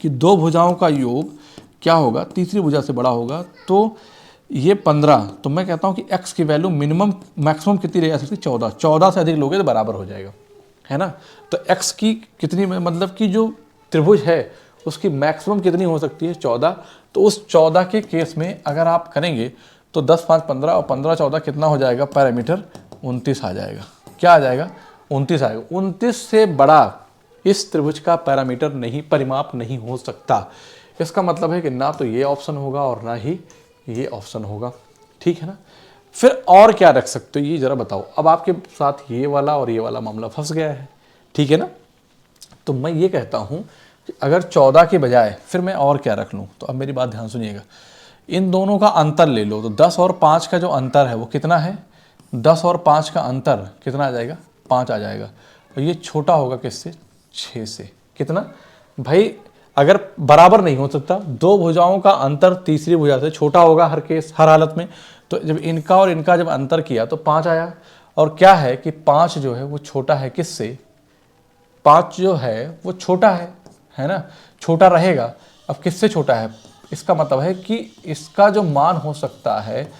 A: कि दो भुजाओं का योग क्या होगा, तीसरी भुजा से बड़ा होगा। तो ये 15, तो मैं कहता हूँ कि x की वैल्यू मिनिमम मैक्सिमम कितनी रह जा सकती है 14। 14 से अधिक लोगे तो बराबर हो जाएगा, है ना। तो x की कितनी, मतलब कि जो त्रिभुज है उसकी मैक्सिमम कितनी हो सकती है 14। तो उस 14 के केस में अगर आप करेंगे तो 10, 5, 15 और 15, 14 कितना हो जाएगा, पैरामीटर 29 आ जाएगा। क्या आ जाएगा, 29 आएगा। 29 से बड़ा इस त्रिभुज का पैरामीटर नहीं, परिमाप नहीं हो सकता। इसका मतलब है कि ना तो ये ऑप्शन होगा और ना ही ये ऑप्शन होगा। ठीक है ना। फिर और क्या रख सकते हो ये जरा बताओ। अब आपके साथ ये वाला और ये वाला मामला फंस गया है। ठीक है ना। तो मैं ये कहता हूँ कि अगर 14 के बजाय फिर मैं और क्या रख लूँ। तो अब मेरी बात ध्यान सुनिएगा, इन दोनों का अंतर ले लो। तो 10 और 5 का जो अंतर है वो कितना है, 10 और 5 का अंतर कितना आ जाएगा, 5 आ जाएगा। और ये छोटा होगा किससे, 6 से। कितना भाई, अगर बराबर नहीं हो सकता, दो भुजाओं का अंतर तीसरी भुजा से छोटा होगा हर केस, हर हालत में। तो जब इनका और इनका जब अंतर किया तो 5 आया। और क्या है कि 5 जो है वो छोटा है किससे, 5 जो है वो छोटा है ना, छोटा रहेगा। अब किससे छोटा है, इसका मतलब है कि इसका जो मान हो सकता है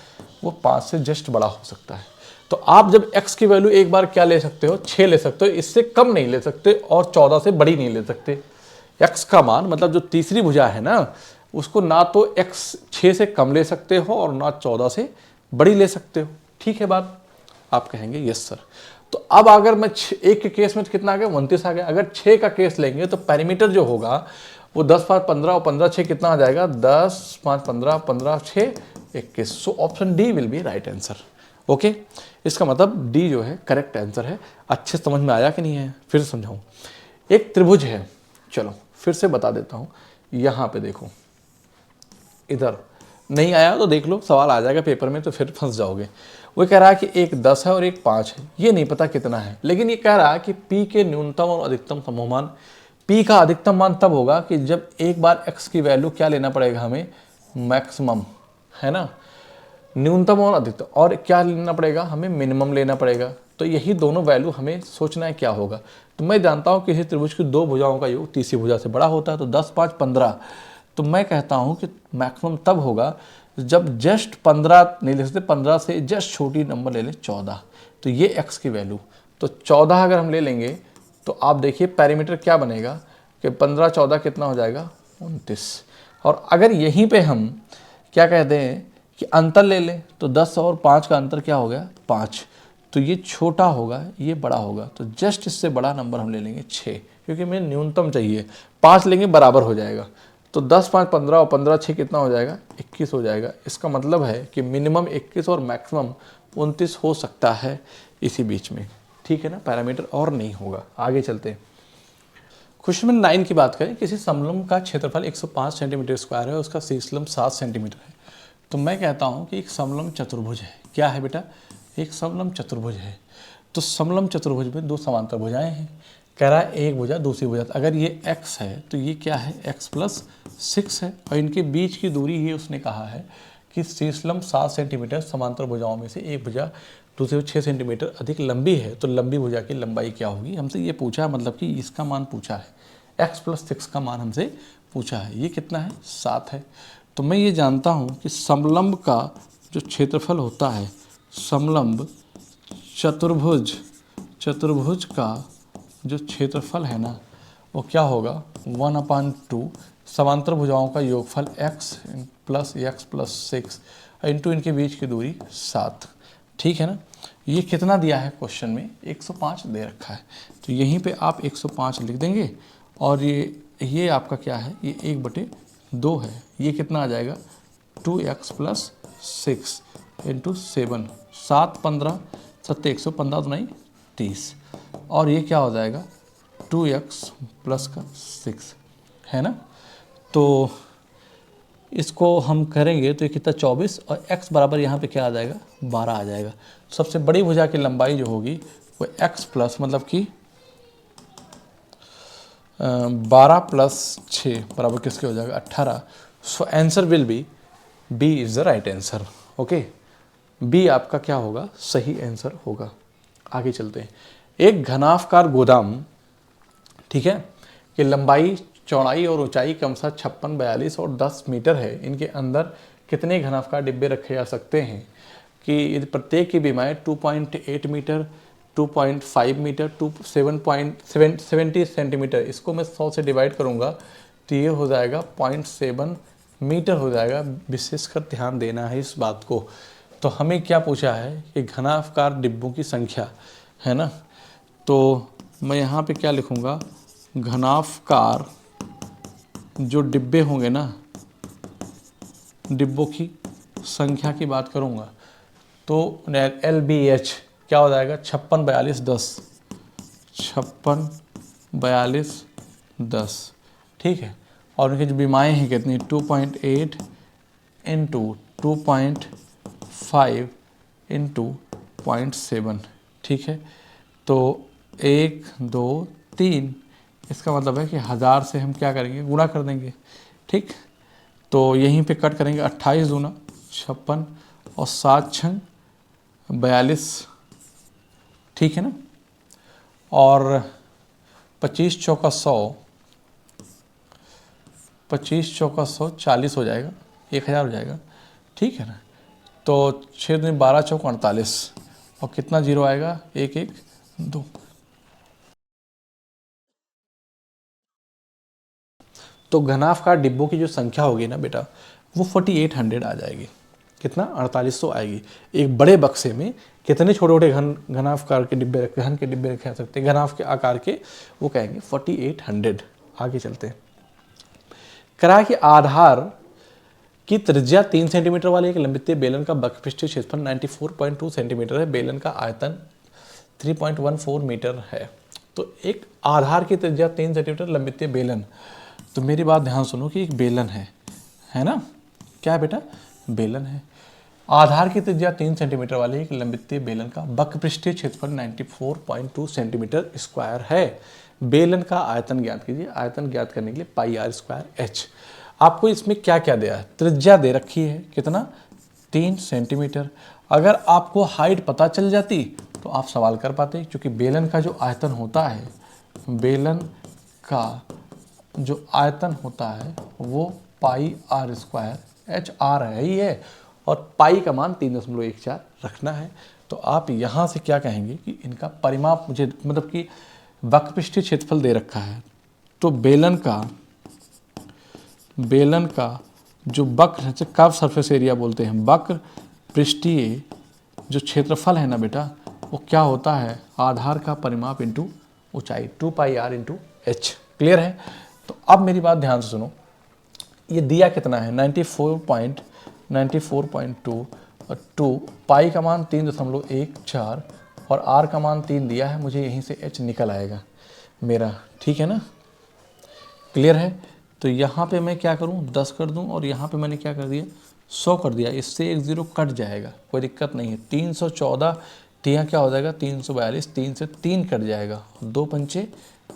A: वो 5 से जस्ट बड़ा हो सकता है। तो आप जब x की वैल्यू एक बार क्या ले सकते हो, 6 ले सकते हो, इससे कम नहीं ले सकते और 14 से बड़ी नहीं ले सकते। x का मान मतलब जो तीसरी भुजा है ना, उसको ना तो x 6 से कम ले सकते हो और ना 14 से बड़ी ले सकते हो। ठीक है बात, आप कहेंगे यस सर। तो अब अगर मैं एक के केस में कितना आ गया, 29 आ गया। अगर 6 का केस लेंगे तो पैरामीटर जो होगा वो 10, 5, 15 और 15, 6 कितना आ जाएगा, 10, 5, 15, 15, 6, 21। So option D will be right answer. Okay, इसका मतलब डी जो है करेक्ट आंसर है। अच्छे समझ में आया कि नहीं है, फिर समझाऊं। एक त्रिभुज है, चलो फिर से बता देता हूं। यहां पे देखो, इधर नहीं आया तो देख लो, सवाल आ जाएगा पेपर में तो फिर फंस जाओगे। वो कह रहा है कि एक 10 है और एक 5 है, ये नहीं पता कितना है, लेकिन ये कह रहा है कि p के न्यूनतम और अधिकतम समूह मान। p का अधिकतम मान तब होगा कि जब एक बार x की वैल्यू क्या लेना पड़ेगा हमें, मैक्सिमम, है ना। न्यूनतम और अधिकतम, और क्या लेना पड़ेगा हमें, मिनिमम लेना पड़ेगा। तो यही दोनों वैल्यू हमें सोचना है क्या होगा। तो मैं जानता हूँ कि किसी त्रिभुज की दो भुजाओं का योग तीसरी भुजा से बड़ा होता है, तो 10, 5, 15। तो मैं कहता हूँ कि मैक्सिमम तब होगा जब जस्ट 15 नहीं ले सकते, 15 से जस्ट छोटी नंबर ले लें 14। तो ये x की वैल्यू, तो 14 अगर हम ले लेंगे तो आप देखिए पैरामीटर क्या बनेगा कि 15, 14 कितना हो जाएगा, 29। और अगर यहीं पे हम क्या कहते हैं कि अंतर ले लें तो 10 और 5 का अंतर क्या हो गया, 5। तो ये छोटा होगा, ये बड़ा होगा। तो जस्ट इससे बड़ा नंबर हम ले लेंगे 6, क्योंकि हमें न्यूनतम चाहिए। 5 लेंगे बराबर हो जाएगा। तो 10, 5, 15 और 15, 6 कितना हो जाएगा, 21 हो जाएगा। इसका मतलब है कि मिनिमम 21 और मैक्सिमम 29 हो सकता है इसी बीच में। ठीक है ना, पैरामीटर और नहीं होगा। आगे चलते हैं। क्वेश्चन नंबर 9 की बात करें। किसी समलंब का क्षेत्रफल 105 सेंटीमीटर स्क्वायर है, उसका शीर्षलंब 7 सेंटीमीटर है। तो मैं कहता हूँ कि एक समलंब चतुर्भुज है। क्या है बेटा, एक समलंब चतुर्भुज है। तो समलंब चतुर्भुज में दो समांतर भुजाएं हैं। कह रहा है एक भुजा दूसरी भुजा, अगर ये x है तो ये क्या है, x + 6 है। और इनके बीच की दूरी ये उसने कहा है कि शीर्षलंब 7 सेंटीमीटर, समांतर भुजाओं में से एक भुजा दूसरे 6 सेंटीमीटर अधिक लंबी है। तो लंबी भुजा की लंबाई क्या होगी, हमसे ये पूछा है, मतलब कि इसका मान पूछा है। x + 6 का मान हमसे पूछा है। ये कितना है, 7 है। तो मैं ये जानता हूँ कि समलंब का जो क्षेत्रफल होता है, समलंब चतुर्भुज का जो क्षेत्रफल है ना वो क्या होगा 1/2 समांतर भुजाओं का योगफल x प्लस 6 इंटू इनके बीच की दूरी 7। ठीक है ना। ये कितना दिया है क्वेश्चन में 105 दे रखा है, तो यहीं पे आप 105 लिख देंगे और ये आपका क्या है, ये 1/2 है। ये कितना आ जाएगा 2x प्लस 6 इंटू 7, 7 15 सत्ते 115 तो नहीं 30, और ये क्या हो जाएगा 2x प्लस का 6 है ना। तो इसको हम करेंगे तो ये कितना 24 और x बराबर यहाँ पे क्या आ जाएगा 12 आ जाएगा। सबसे बड़ी भुजा की लंबाई जो होगी वो x प्लस मतलब कि 12 प्लस 6 बराबर किसके हो जाएगा 18। So answer will be B is the right answer. Okay, B आपका क्या होगा सही आंसर होगा। आगे चलते हैं। एक घनाफकार गोदाम, ठीक है, कि लंबाई चौड़ाई और ऊंचाई क्रमशः 56, 42 और 10 मीटर है। इनके अंदर कितने घनाफकार डिब्बे रखे जा सकते हैं कि प्रत्येक की बीमाएँ 2.8 मीटर, 2.5 मीटर, 70 सेंटीमीटर। इसको मैं 100 से डिवाइड करूंगा तो ये हो जाएगा 0.7 मीटर हो जाएगा। विशेषकर ध्यान देना है इस बात को। तो हमें क्या पूछा है कि घनाफकार डिब्बों की संख्या है ना, तो मैं यहाँ पे क्या लिखूँगा घनाफकार जो डिब्बे होंगे ना, डिब्बों की संख्या की बात करूँगा तो LBH क्या हो जाएगा 56 42 10, 56 42 10। ठीक है, और उनकी जो बीमाएँ हैं कितनी 2.8 इंटू 2.5 इंटू 0.7। ठीक है, तो 1 2 3, इसका मतलब है कि 1000 से हम क्या करेंगे गुणा कर देंगे। ठीक, तो यहीं पे कट करेंगे 28 दूना 56 और 7 छंग 42। ठीक है ना, और 25 चौका 100, 25 चौका 100 40 हो जाएगा, 1000 हो जाएगा। ठीक है ना, तो 6 दूनी 12 चौका 48 और कितना जीरो आएगा 1 1 2। तो घनाफकार डिब्बों की जो संख्या होगी ना बेटा वो 4800 आ जाएगी। कितना 4800 आएगी। एक बड़े बक्से में कितने छोटे छोटे घनाफकार के डिब्बे घन के डिब्बे रखे जा सकते हैं घनाफ के आकार के, वो कहेंगे 4800। आगे चलते हैं। करा कि आधार की त्रिज्या 3 सेंटीमीटर वाले एक लंबित बेलन का बकपृष्ठीय क्षेत्रफल 94.2 सेंटीमीटर है। बेलन का आयतन 3.14 मीटर है। तो एक आधार की त्रिज्या 3 सेंटीमीटर लंबित बेलन, तो मेरी बात ध्यान सुनो कि एक बेलन है ना, क्या है बेटा बेलन है। आधार की त्रिज्या 3 सेंटीमीटर वाले एक लंबित बेलन का बकपृष्ठीय क्षेत्रफल 94.2 सेंटीमीटर स्क्वायर है। बेलन का आयतन ज्ञात कीजिए। आयतन ज्ञात करने के लिए पाई आर स्क्वायर एच। आपको इसमें क्या क्या दिया है, त्रिज्या दे रखी है कितना 3 सेंटीमीटर। अगर आपको हाइट पता चल जाती तो आप सवाल कर पाते, क्योंकि बेलन का जो आयतन होता है, बेलन का जो आयतन होता है वो पाई आर स्क्वायर एच आर है ही है, और पाई का मान 3.14 रखना है। तो आप यहाँ से क्या कहेंगे कि इनका परिमाप मुझे मतलब कि बकपृष्ठीय क्षेत्रफल दे रखा है, तो बेलन का जो वक्र कर्व सरफेस एरिया बोलते हैं, वक्र पृष्ठीय जो क्षेत्रफल है ना बेटा वो क्या होता है आधार का परिमाप इंटू ऊंचाई 2 पाई आर इंटू एच। क्लियर है। तो अब मेरी बात ध्यान से सुनो, ये दिया कितना है 94.2 और 2 पाई का मान 3.14 और आर का मान 3 दिया है, मुझे यहीं से एच निकल आएगा मेरा। ठीक है ना, क्लियर है। तो यहाँ पे मैं क्या करूँ 10 कर दूँ और यहाँ पे मैंने क्या कर दिया 100 कर दिया। इससे एक ज़ीरो कट जाएगा, कोई दिक्कत नहीं है। 314 यहाँ क्या हो जाएगा 342, 3 से 3 कट जाएगा, 2 पंचे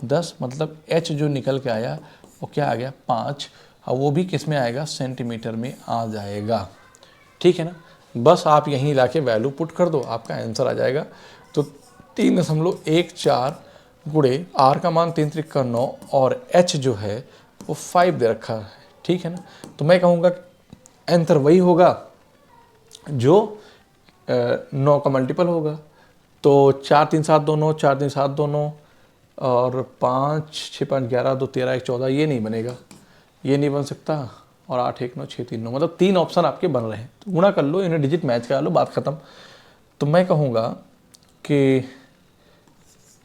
A: 10, मतलब एच जो निकल के आया वो क्या आ गया 5, और वो भी किस में आएगा सेंटीमीटर में आ जाएगा। ठीक है ना, बस आप यहीं ला के वैल्यू पुट कर दो, आपका आंसर आ जाएगा। तो 3.14 गुणे आर का मान 3 त्रिक 9 और एच जो है वो 5 दे रखा है। ठीक है ना, तो मैं कहूँगा आंसर वही होगा जो 9 का मल्टीपल होगा। तो 4 3 7 2 9, 4 3 7 2 9, और 5 6 5 11 2 13 1 14, ये नहीं बनेगा, ये नहीं बन सकता, और 8 1 9 6 3 9, मतलब 3 ऑप्शन आपके बन रहे हैं। तो गुणा कर लो, इन्हें डिजिट मैच करा लो, बात खत्म। तो मैं कहूँगा कि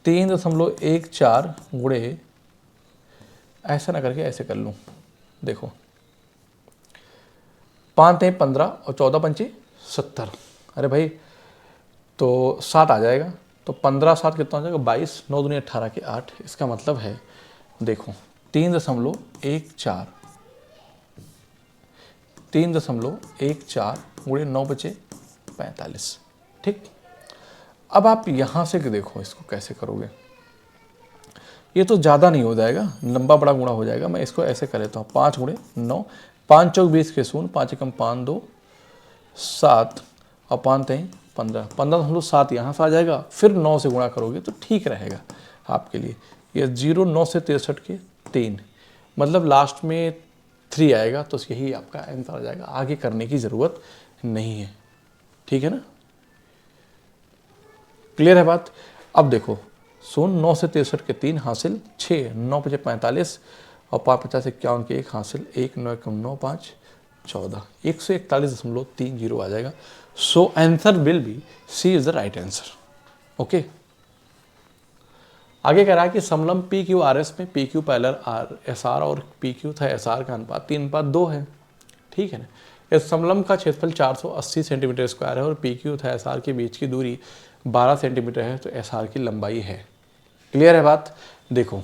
A: 3.14 गुणे, ऐसा ना करके ऐसे कर लूँ, देखो 5 3 15 और 14 पंचे 70, अरे भाई तो 7 आ जाएगा। तो 15 7 कितना हो जाएगा 22, 9 दूनी 18 के 8। इसका मतलब है देखो 3.14 गुणे 9 बचे 45, ठीक। अब आप यहाँ से देखो इसको कैसे करोगे, ये तो ज़्यादा नहीं हो जाएगा, लंबा बड़ा गुणा हो जाएगा। मैं इसको ऐसे कर लेता हूँ, 5 गुणे 9, 5 चौक 20 के 0, 5 एकम 5 2 7 और 5 3 15, 15.7 यहाँ से आ जाएगा, फिर 9 से गुणा करोगे तो ठीक रहेगा आपके लिए। ये 0 9 से 63 के 3, मतलब लास्ट में 3 आएगा, तो यही आपका आंसर आ जाएगा, आगे करने की ज़रूरत नहीं है, ठीक है ना, क्लियर है बात। अब देखो 9 से 63 के 3 हासिल 6, 9 5 45 और 5 50 51 के 1 हासिल 1, 9 एकम 9 5 14, 141.30 आ जाएगा। So answer will be C is the right answer, okay. आगे कह रहा है कि समलंब पी क्यू आर एस में P Q parallel R S R और पी क्यू था एस आर का अनुपात 3:2 है, ठीक है ना। इस समलंब का क्षेत्रफल 480 सेंटीमीटर स्क्वायर है और पी क्यू था एस आर के बीच की दूरी 12 सेंटीमीटर है, तो एस आर की लंबाई है। क्लियर है बात। देखो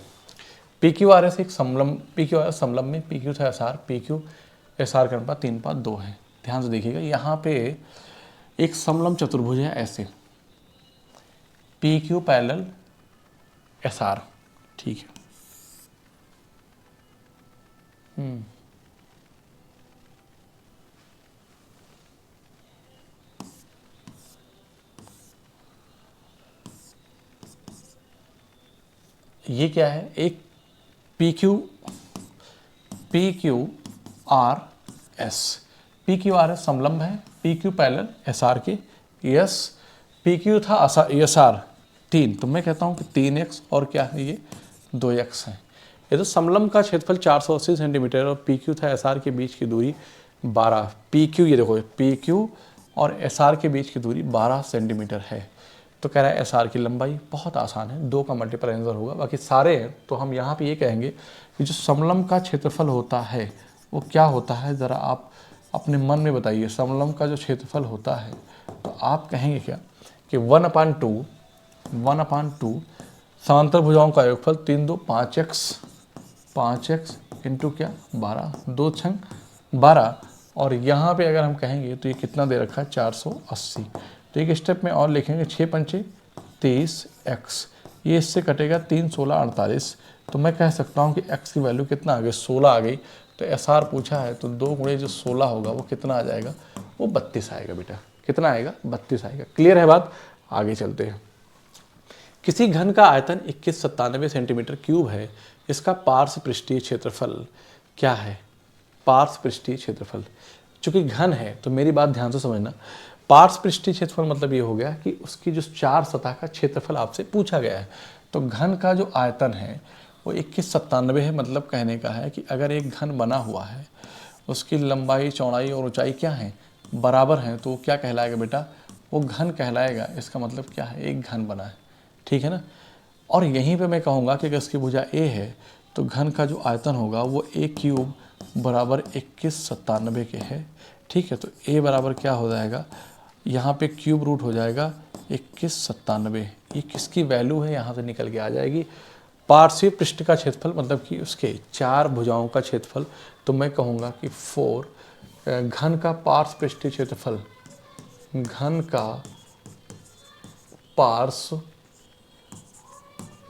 A: पी क्यू आर एस एक समलंब, पी क्यू आर एस समलंब में पी क्यू था S are, P Q S R का अनुपात 3:2 है। ध्यान से देखिएगा, यहाँ पे एक समलंब चतुर्भुज है ऐसे, P Q parallel S R, ठीक है। ये क्या है, एक P Q R S, P Q R S समलंब है P Q parallel S R के। यस, पी क्यू था एस आर 3, तो मैं कहता हूँ कि 3x और क्या है ये 2x है। ये तो समलंब का क्षेत्रफल 480 सेंटीमीटर और पी क्यू था एस आर के बीच की दूरी 12, पी क्यू ये देखो पी क्यू और एस आर के बीच की दूरी 12 सेंटीमीटर है। तो कह रहा है एस आर की लंबाई, बहुत आसान है, 2 का मल्टीपल आंसर होगा, बाकी सारे हैं। तो हम यहाँ पे ये कहेंगे कि जो समलंब का क्षेत्रफल होता है वो क्या होता है, ज़रा आप अपने मन में बताइए। समलंब का जो क्षेत्रफल होता है तो आप कहेंगे क्या कि 1/2 समांतर भुजाओं का योगफल 3 2 5x इंटू क्या 12, 2 छंग 12, और यहाँ पे अगर हम कहेंगे तो ये कितना दे रखा है 480। तो एक स्टेप में और लिखेंगे 6 पंचे 30x, ये इससे कटेगा 3 16 48। तो मैं कह सकता हूँ कि x की वैल्यू कितना आ गई 16 आ गई। तो एस आर पूछा है तो 2 गुणे जो 16 होगा वो कितना आ जाएगा, वो 32 आएगा बेटा। कितना आएगा 32 आएगा। क्लियर है बात। आगे चलते हैं। किसी घन का आयतन 2197 सेंटीमीटर क्यूब है, इसका पार्श्व पृष्ठीय क्षेत्रफल क्या है। पार्श्व पृष्ठीय क्षेत्रफल, चूंकि घन है तो मेरी बात ध्यान से समझना, पार्श्व पृष्ठीय क्षेत्रफल मतलब ये हो गया कि उसकी जो 4 सतह का क्षेत्रफल आपसे पूछा गया है। तो घन का जो आयतन है वो 2197 है, मतलब कहने का है कि अगर एक घन बना हुआ है उसकी लंबाई चौड़ाई और ऊंचाई क्या है बराबर हैं, तो वो क्या कहलाएगा बेटा, वो घन कहलाएगा। इसका मतलब क्या है, एक घन बना है, ठीक है ना। और यहीं पे मैं कहूँगा कि अगर इसकी भुजा ए है तो घन का जो आयतन होगा वो ए क्यूब बराबर 2197 के है, ठीक है। तो ए बराबर क्या हो जाएगा, यहाँ पे क्यूब रूट हो जाएगा 2197, ये किसकी वैल्यू है यहाँ से निकल के आ जाएगी। पार्श्वीय पृष्ठ का क्षेत्रफल मतलब कि उसके 4 भुजाओं का क्षेत्रफल, तो मैं कहूँगा कि 4 घन का पार्श्व पृष्ठीय क्षेत्रफल, घन का पार्श्व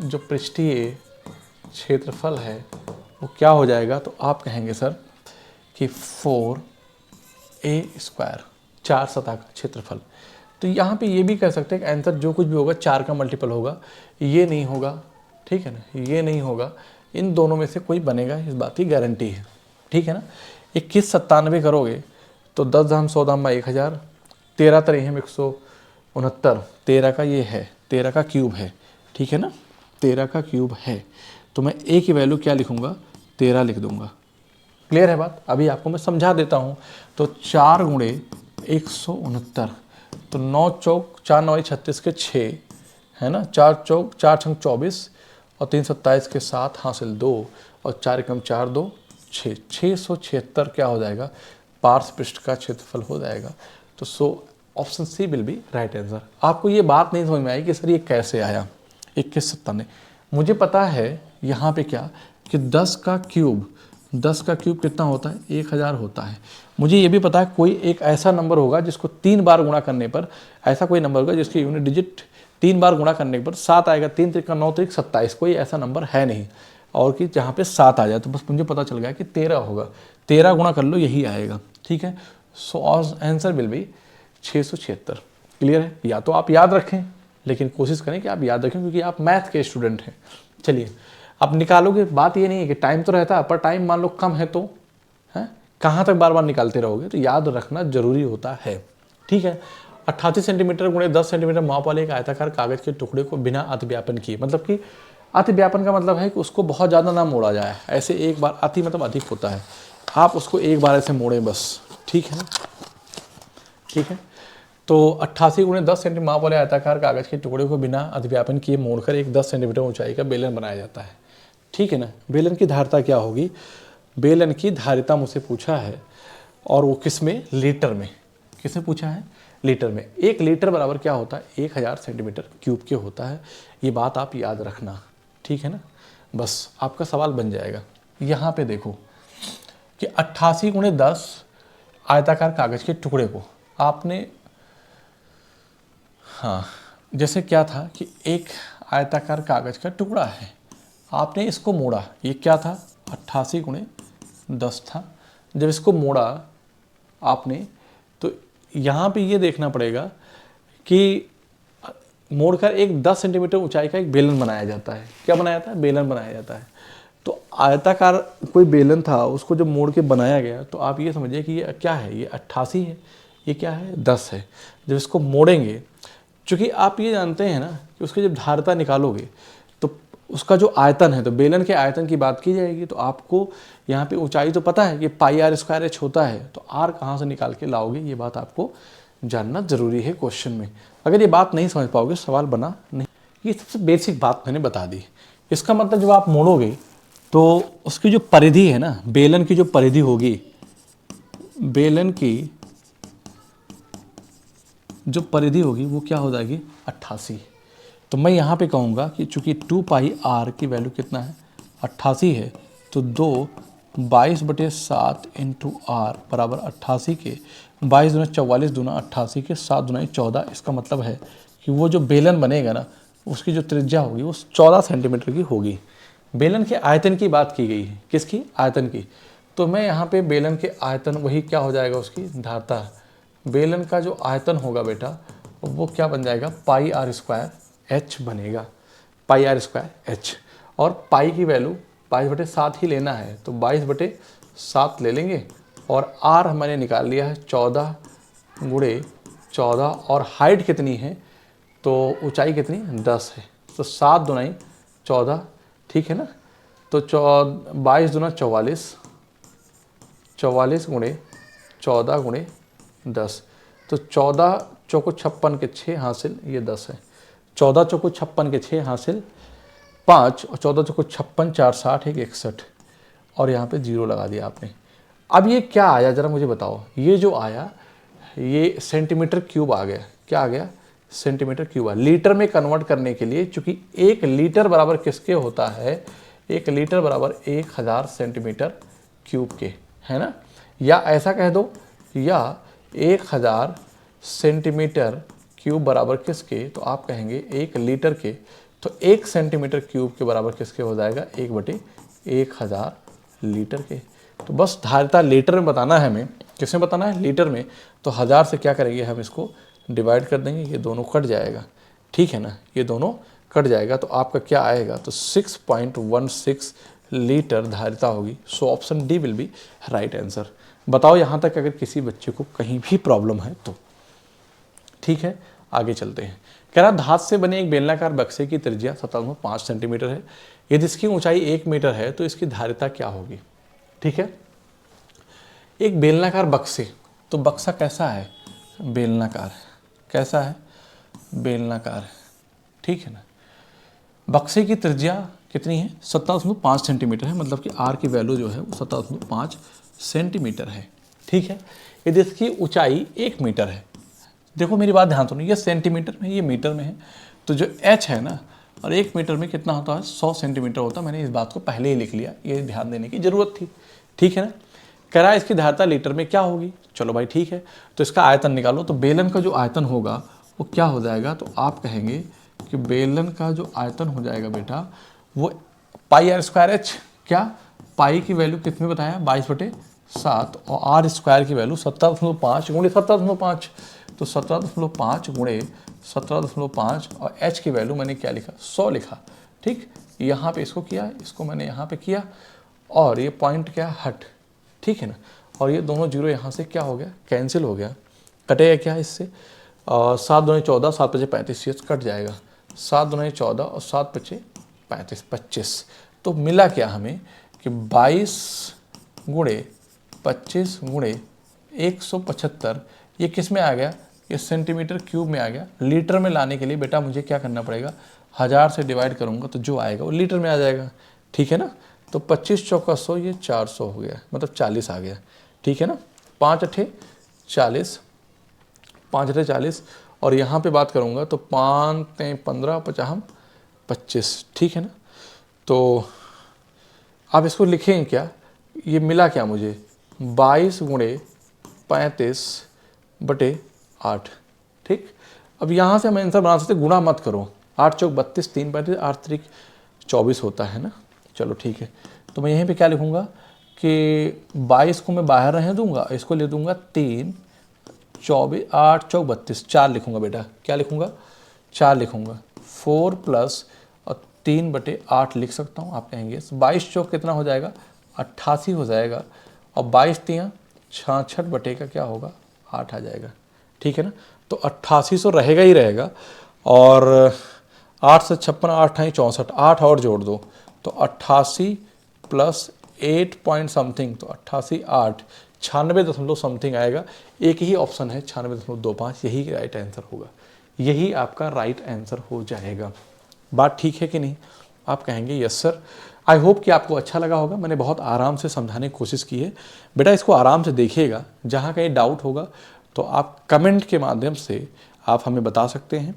A: जो पृष्ठीय क्षेत्रफल है वो क्या हो जाएगा, तो आप कहेंगे सर कि 4a², 4 सतह का क्षेत्रफल। तो यहाँ पे ये भी कह सकते हैं कि आंसर जो कुछ भी होगा 4 का मल्टीपल होगा, ये नहीं होगा, ठीक है ना, ये नहीं होगा, इन दोनों में से कोई बनेगा, इस बात की गारंटी है, ठीक है ना। 2197 करोगे तो 10 धाम 100 धाम 1000, 13 तरह 169, 13 का ये है, 13 का क्यूब है, ठीक है ना, 13 का क्यूब है तो मैं a की वैल्यू क्या लिखूँगा, 13 लिख दूँगा। क्लियर है बात? अभी आपको मैं समझा देता हूँ। तो 4 गुणे 169, तो 9 चौक 4 9 36 के 6 है ना, 4 चौक 4 छंग 24 और 3 27 के 7 हासिल 2 और 4 एकम 4 2 6, 676 क्या हो जाएगा, पार्श्व पृष्ठ का क्षेत्रफल हो जाएगा। तो so option C will be right answer. आपको ये बात नहीं समझ में आई कि सर ये कैसे आया 2170 ने। मुझे पता है यहाँ पे क्या कि 10 का क्यूब कितना होता है, 1000 होता है। मुझे ये भी पता है कोई एक ऐसा नंबर होगा जिसको 3 बार गुणा करने पर, ऐसा कोई नंबर होगा जिसकी यूनिट डिजिट 3 बार गुणा करने पर 7 आएगा, 3 त्रिका 9 त्रिक 27, कोई ऐसा नंबर है नहीं और कि जहाँ पे 7 आ जाए। तो बस मुझे पता चल गया कि 13 होगा, 13 गुणा कर लो यही आएगा। ठीक है, सो आंसर विल बी 676। क्लियर है? या तो आप याद रखें, लेकिन कोशिश करें कि आप याद रखें क्योंकि आप मैथ के स्टूडेंट हैं। चलिए अब निकालोगे, बात ये नहीं है कि टाइम तो रहता है पर टाइम मान लो कम है तो है कहाँ तक बार बार निकालते रहोगे, तो याद रखना जरूरी होता है। ठीक है, 88 सेंटीमीटर गुणे 10 सेंटीमीटर माप वाले एक आयताकार कागज के टुकड़े को बिना अतिव्यापन किए, मतलब कि अतिव्यापन का मतलब है कि उसको बहुत ज़्यादा ना मोड़ा जाए, ऐसे एक बार, अति मतलब अधिक होता है, आप उसको एक बार ऐसे मोड़ें बस। ठीक है ना, ठीक है। तो 88 गुणे 10 सेंटीमीटर माप वाले आयताकार कागज के टुकड़े को बिना अतिव्यापन किए मोड़कर एक 10 सेंटीमीटर ऊंचाई का बेलन बनाया जाता है। ठीक है ना, बेलन की धारिता क्या होगी, बेलन की धारिता मुझसे पूछा है और वो किस में, लीटर में। किसने पूछा है, लीटर में। 1 लीटर बराबर क्या होता है, 1000 सेंटीमीटर क्यूब के होता है। ये बात आप याद रखना। ठीक है ना, बस आपका सवाल बन जाएगा। यहाँ पे देखो कि 88 गुणे 10 आयताकार कागज के टुकड़े को आपने, हाँ जैसे क्या था कि एक आयताकार कागज का टुकड़ा है, आपने इसको मोड़ा, ये क्या था 88 गुणे 10 था। जब इसको मोड़ा आपने तो यहाँ पे ये देखना पड़ेगा कि मोड़कर एक 10 सेंटीमीटर ऊंचाई का एक बेलन बनाया जाता है। क्या बनाया जाता है, बेलन बनाया जाता है। तो आयताकार कोई बेलन था, उसको जब मोड़ के बनाया गया तो आप ये समझिए कि ये क्या है, ये 88 है, ये क्या है 10 है। जब इसको मोड़ेंगे, चूँकि आप ये जानते हैं ना कि उसकी जब धारिता निकालोगे तो उसका जो आयतन है, तो बेलन के आयतन की बात की जाएगी, तो आपको यहाँ पे ऊंचाई तो पता है कि पाई आर स्क्वायर एच होता है, तो आर कहाँ से निकाल के लाओगे, ये बात आपको जानना जरूरी है क्वेश्चन में। अगर ये बात नहीं समझ पाओगे सवाल बना नहीं। ये सबसे बेसिक बात मैंने बता दी। इसका मतलब जब आप मोड़ोगे तो उसकी जो परिधि है ना, बेलन की जो परिधि होगी, बेलन की जो परिधि होगी वो क्या हो जाएगी 88। तो मैं यहाँ पे कहूँगा कि चूँकि 2 पाई आर की वैल्यू कितना है 88 है, तो 22/7 इंटू आर बराबर 88 के 22 दूना 44 दूना 88 के 7 दूना 14। इसका मतलब है कि वो जो बेलन बनेगा ना उसकी जो त्रिज्या होगी वो 14 सेंटीमीटर की होगी। बेलन के आयतन की बात की गई है, किसकी, आयतन की। तो मैं यहाँ पे बेलन के आयतन, वही क्या हो जाएगा उसकी धारिता, बेलन का जो आयतन होगा बेटा वो क्या बन जाएगा, पाई आर स्क्वायर एच बनेगा, पाई आर स्क्वायर एच। और पाई की वैल्यू 22/7 ही लेना है, तो 22/7 ले लेंगे। और आर मैंने निकाल लिया है 14 गुणे 14, और हाइट कितनी है, तो ऊंचाई कितनी 10 है, तो 7 दूना 14। ठीक है ना, तो 22 दूना 44, 44 गुणे 14 गुणे 10, तो 14 चौको 56 के 6 हासिल, ये 10 है। 14 चौको 56 के 6 हासिल 5, और 14 चौको 56, 4 60 1 61, और यहाँ पे 0 लगा दिया आपने। अब ये क्या आया जरा मुझे बताओ, ये जो आया ये सेंटीमीटर क्यूब आ गया। क्या आ गया, सेंटीमीटर क्यूब आ। लीटर में कन्वर्ट करने के लिए, चूंकि 1 लीटर बराबर किसके होता है, 1 लीटर बराबर 1000 सेंटीमीटर क्यूब के, है ना। या ऐसा कह दो, या 1000 सेंटीमीटर क्यूब बराबर किसके, तो आप कहेंगे 1 लीटर के, तो 1 सेंटीमीटर क्यूब के बराबर किसके हो जाएगा, 1/1000 लीटर के। तो बस धारिता लीटर में बताना है हमें, किसमें बताना है, लीटर में। तो 1000 से क्या करेंगे, हम इसको डिवाइड कर देंगे, ये दोनों कट जाएगा। ठीक है ना, ये दोनों कट जाएगा, तो आपका क्या आएगा, तो 6.16 लीटर धारिता होगी। So option D will be right answer. बताओ यहाँ तक अगर किसी बच्चे को कहीं भी प्रॉब्लम है तो। ठीक है, आगे चलते हैं। कह रहा धातु से बने एक बेलनाकार बक्से की त्रिज्या 17.5 सेंटीमीटर है। यदि इसकी ऊंचाई 1 मीटर है तो इसकी धारिता क्या होगी। ठीक है, एक बेलनाकार बक्से, तो बक्सा कैसा है, बेलनाकार, कैसा है, बेलनाकार, ठीक है ना। बक्से की त्रिज्या कितनी है, 17.5 सेंटीमीटर है, मतलब कि आर की वैल्यू जो है वो 17.5 सेंटीमीटर है। ठीक है, यदि इसकी ऊंचाई 1 मीटर है, देखो मेरी बात ध्यान सुनो, ये सेंटीमीटर में, ये मीटर में है, तो जो h है ना, और 1 मीटर में कितना होता है, 100 सेंटीमीटर होता है। मैंने इस बात को पहले ही लिख लिया, ये ध्यान देने की जरूरत थी। ठीक है ना। कह रहा है इसकी धारिता लीटर में क्या होगी। चलो भाई ठीक है, तो इसका आयतन निकालो। तो बेलन का जो आयतन होगा वो क्या हो जाएगा, तो आप कहेंगे कि बेलन का जो आयतन हो जाएगा बेटा वो पाई आर स्क्वायर एच, क्या पाई की वैल्यू कितने बताया, 22/7, और आर स्क्वायर की वैल्यू 17.5 गुणे 17.5, तो 17.5 गुणे 17.5, और एच की वैल्यू मैंने क्या लिखा, 100 लिखा। ठीक, यहाँ पे इसको किया, इसको मैंने यहाँ पे किया, और ये पॉइंट क्या हट, ठीक है ना, और ये दोनों जीरो यहाँ से क्या हो गया, कैंसिल हो गया, कटेगा क्या इससे, 7 दूनी 14, 7 पचे 35, ये कट जाएगा, 7 दूनी 14 और 7 पचे 35, 25। तो मिला क्या हमें कि 22 गुणे 25 गुणे 175, ये किस में आ गया, ये सेंटीमीटर क्यूब में आ गया। लीटर में लाने के लिए बेटा मुझे क्या करना पड़ेगा, 1000 से डिवाइड करूँगा तो जो आएगा वो लीटर में आ जाएगा। ठीक है ना, तो 25 चौका 100, ये 400 हो गया, मतलब 40 आ गया। ठीक है ना, 5 अठे 40, 5 अठे 40, और यहाँ पे बात करूँगा तो 5 तें 15, 50 25। ठीक है ना, तो आप इसको लिखेंगे क्या, ये मिला क्या मुझे, 22 गुणे 35/8। ठीक, अब यहाँ से हम आंसर बना सकते, गुणा मत करो, 8 चौक 32, 3 35, 8 त्रिक 24 होता है ना। चलो ठीक है, तो मैं यहीं पे क्या लिखूँगा कि 22 को मैं बाहर रहने दूंगा, इसको ले दूंगा 3, 24, 8 चौक 32, 4 लिखूँगा बेटा, क्या लिखूँगा, 4 लिखूँगा, 4 प्लस और 3/8 लिख सकता हूँ। आप कहेंगे 22 चौक कितना हो जाएगा, 88 हो जाएगा, और 22 तियाँ 66 बटे का क्या होगा, 8 आ जाएगा। ठीक है ना, तो 88 तो रहेगा ही रहेगा, और 8 से 56, 8 है 64, 8 और जोड़ दो तो 88 प्लस 8 पॉइंट समथिंग, तो 88 8 96 समथिंग आएगा। एक ही ऑप्शन है 96.25, यही राइट आंसर होगा, यही आपका राइट आंसर हो जाएगा। बात ठीक है कि नहीं, आप कहेंगे यस सर। आई होप कि आपको अच्छा लगा होगा, मैंने बहुत आराम से समझाने की कोशिश की है। बेटा इसको आराम से देखिएगा, जहाँ कहीं डाउट होगा तो आप कमेंट के माध्यम से आप हमें बता सकते हैं,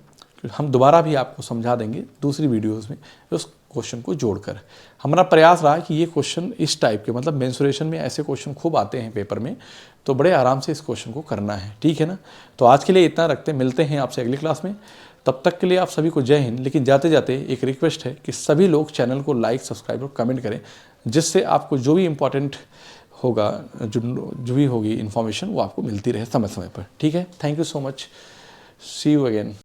A: हम दोबारा भी आपको समझा देंगे दूसरी वीडियोस में उस क्वेश्चन को जोड़कर। हमारा प्रयास रहा कि ये क्वेश्चन इस टाइप के, मतलब मेंसुरेशन में ऐसे क्वेश्चन खूब आते हैं पेपर में, तो बड़े आराम से इस क्वेश्चन को करना है। ठीक है ना, तो आज के लिए इतना रखते हैं, मिलते हैं आपसे अगली क्लास में। तब तक के लिए आप सभी को जय हिंद। लेकिन जाते जाते एक रिक्वेस्ट है कि सभी लोग चैनल को लाइक, सब्सक्राइब और कमेंट करें, जिससे आपको जो भी इम्पोर्टेंट होगा, जो भी होगी इन्फॉर्मेशन, वो आपको मिलती रहे समय समय पर। ठीक है, thank you so much, see you again.